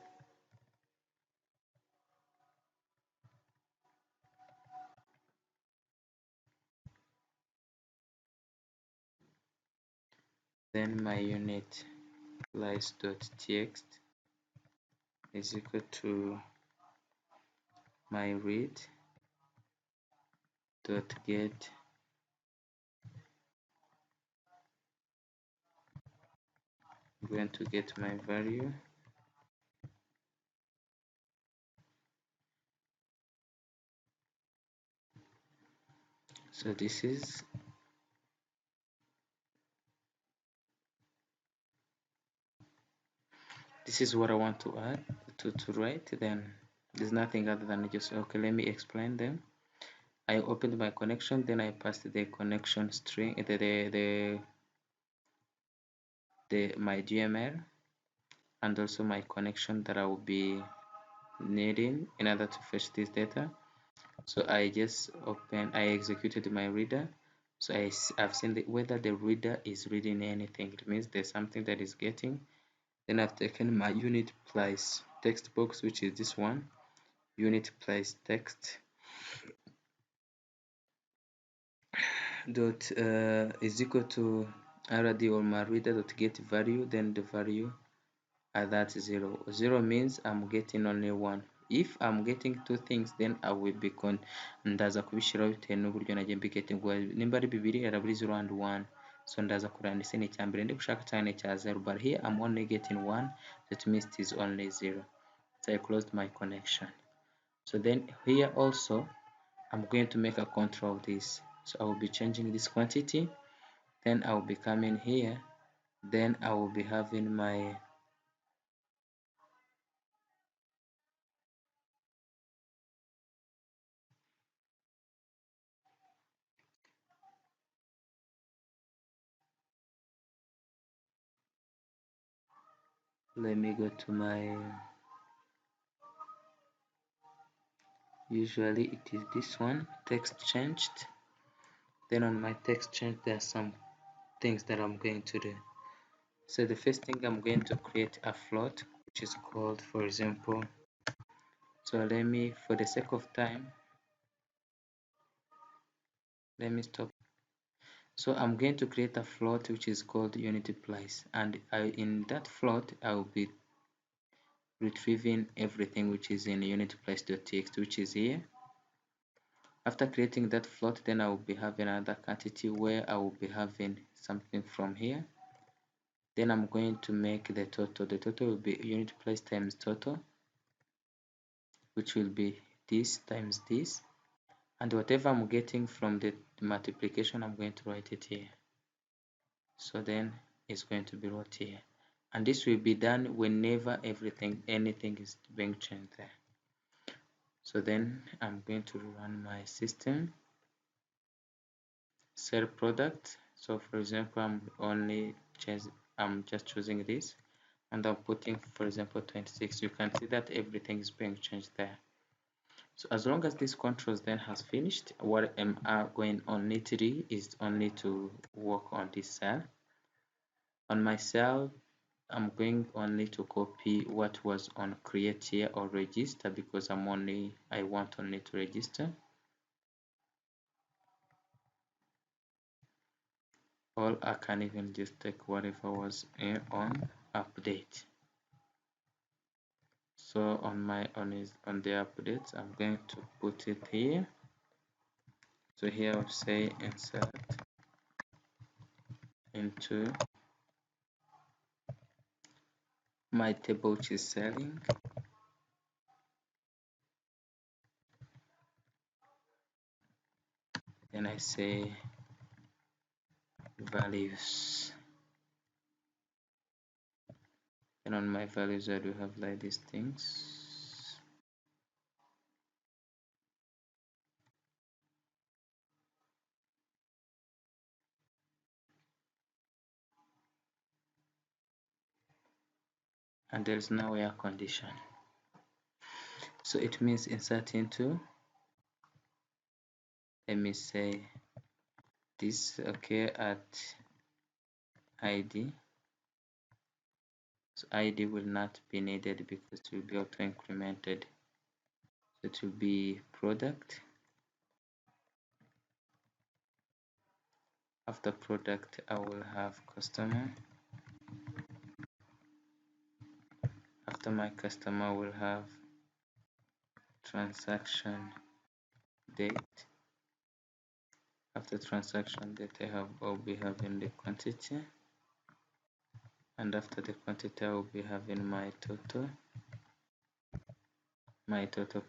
Then my unit price dot txt is equal to my read dot get going to get my value. So this is what I want to add to write. Then there's nothing other than just okay, let me explain them. I opened my connection, then I passed the connection string, my GML, and also my connection that I will be needing in order to fetch this data. So I just executed my reader. So I've seen whether the reader is reading anything. It means there's something that is getting. Then I've taken my unit place text box, which is this one, unit place text dot is equal to rd or my reader dot get value. Then the value that's 0. 0 means I'm getting only one. If I'm getting two things, then I will be ndaza kubishyiraho bitewe n'uburyo nagiye mbigetinga. Nimba ari bibiri araba 0 and 1, so ndaza kurandisa ni icya mbere ndi gushaka cyane cya 0, but here I'm only getting 1, that means it is only 0. So I closed my connection. So then here also I'm going to make a control of this. So I will be changing this quantity, then I will be coming here, then I will be having my let me go to my usually it is this one, text changed. Then on my text change there are some things that I'm going to do. So the first thing, I'm going to create a float which is called, for example, so let me, for the sake of time, let me stop. So I'm going to create a float which is called unity place, and in that float I will be retrieving everything which is in unity place.txt, which is here. After creating that float, then I will be having another quantity where I will be having something from here. Then I'm going to make the total. The total will be unit place times total, which will be this times this. And whatever I'm getting from the multiplication, I'm going to write it here. So then it's going to be wrote here. And this will be done whenever anything is being changed there. So then I'm going to run my system. Sell product. So for example, I'm just choosing this, and I'm putting, for example, 26. You can see that everything is being changed there. So as long as this controls then has finished, what am I going on need to do is only to work on this cell. On my cell, I'm going only to copy what was on create here or register, because I want only to register. Or I can even just take whatever was on update. So on the updates, I'm going to put it here. So here I'll say insert into my table which is selling. Then I say values. And on my values I do have like these things. And there's no where condition. So it means insert into, let me say this, okay, at ID. So ID will not be needed because it will be auto incremented. So it will be product. After product, I will have customer. After my customer, will have transaction date. After transaction date, I'll be having the quantity. and after the quantity I will be having my total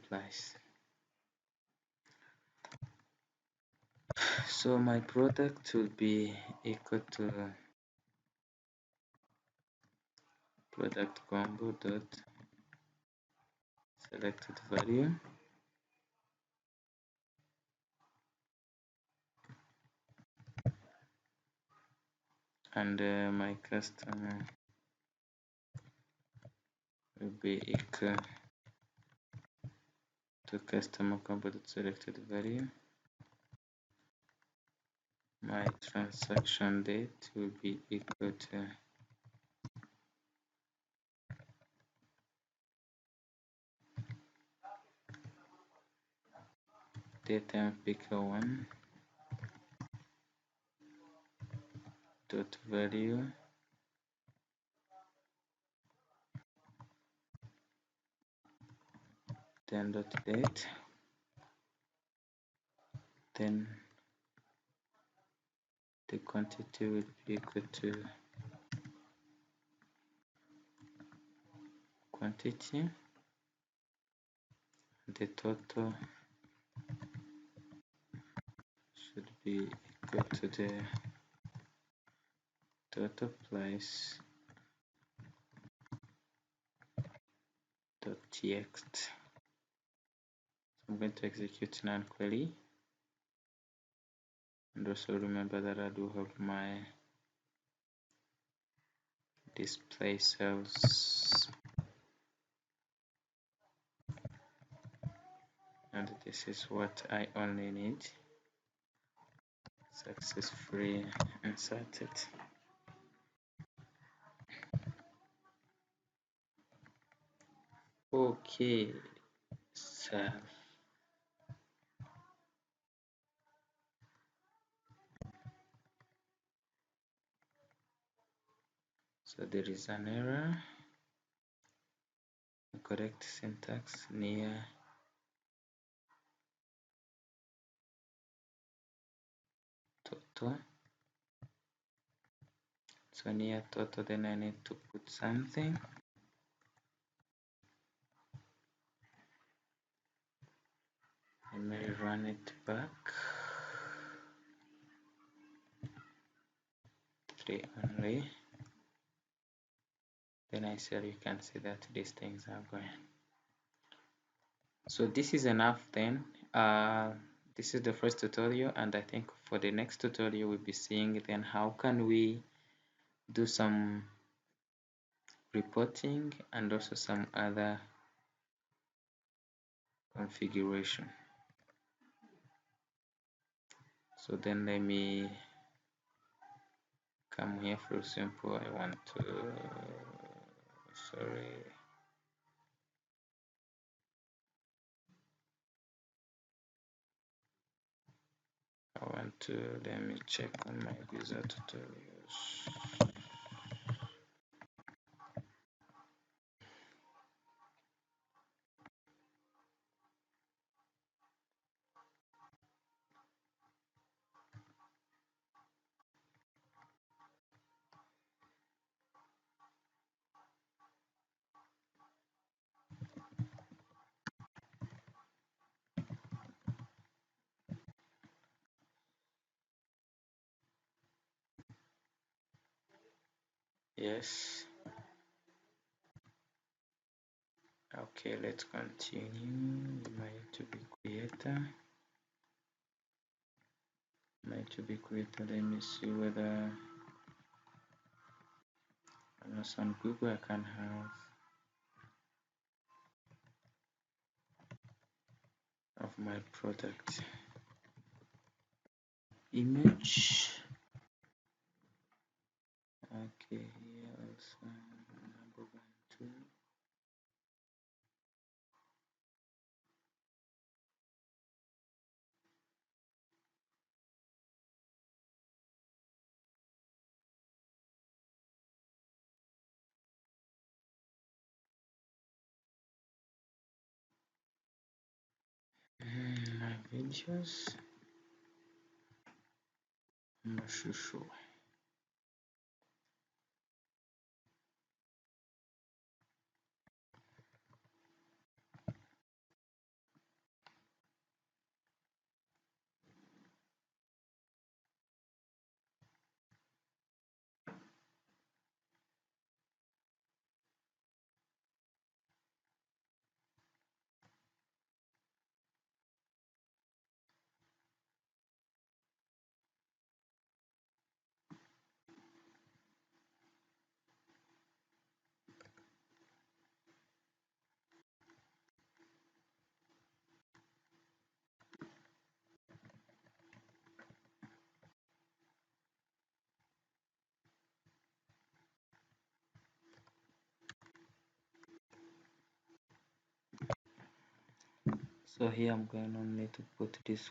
price. So my product will be equal to product combo dot selected value and my customer will be equal to customer combo dot selected value. My transaction date will be equal to data picker 1 dot value then dot date, then the quantity will be equal to quantity, the total should be equal to the total price dot txt. So I'm going to execute non query, and also remember that I do have my display cells, and this is what I only need. Successfully inserted. Okay, so there is an error. Correct syntax near total. So near total, then I need to put something. I may run it back. 3 only. Then I said you can see that these things are going. So this is enough then. This is the first tutorial, and I think for the next tutorial we'll be seeing then how can we do some reporting and also some other configuration. So then let me come here. For example, I want to let me check on my Gwiza tutorials. Yes. Okay, let's continue. My to be creator. Let me see whether on Google I can have of my product image. Okay, here also number 1, 2. My videos, amashusho. So here I'm going to need to put this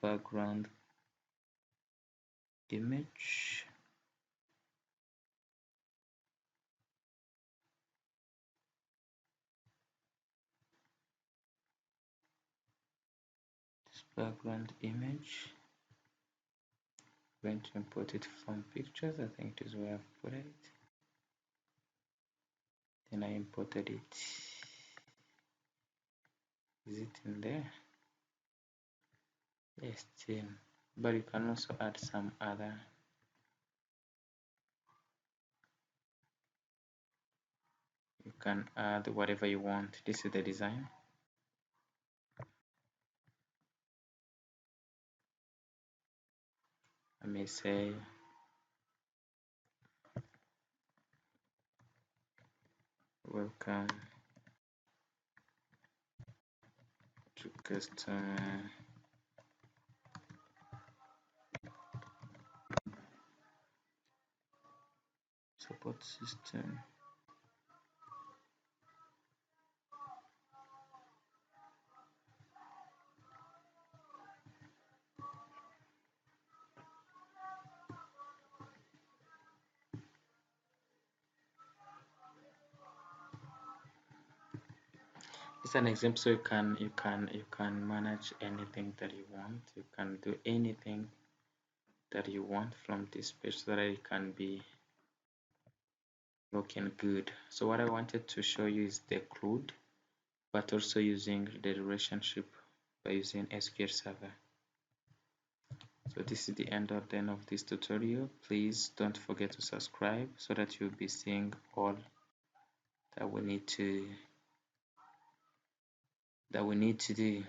background image. This background image. I'm going to import it from pictures. I think this is where I've put it. Then I imported it. Is it in there? Yes, it's in. But you can also add some other. You can add whatever you want. This is the design. I may say welcome to customer support system. It's an example, so you can manage anything that you want. You can do anything that you want from this page so that it can be looking good. So what I wanted to show you is the CRUD, but also using the relationship by using SQL Server. So this is the end of this tutorial. Please don't forget to subscribe so that you'll be seeing all that we need to do.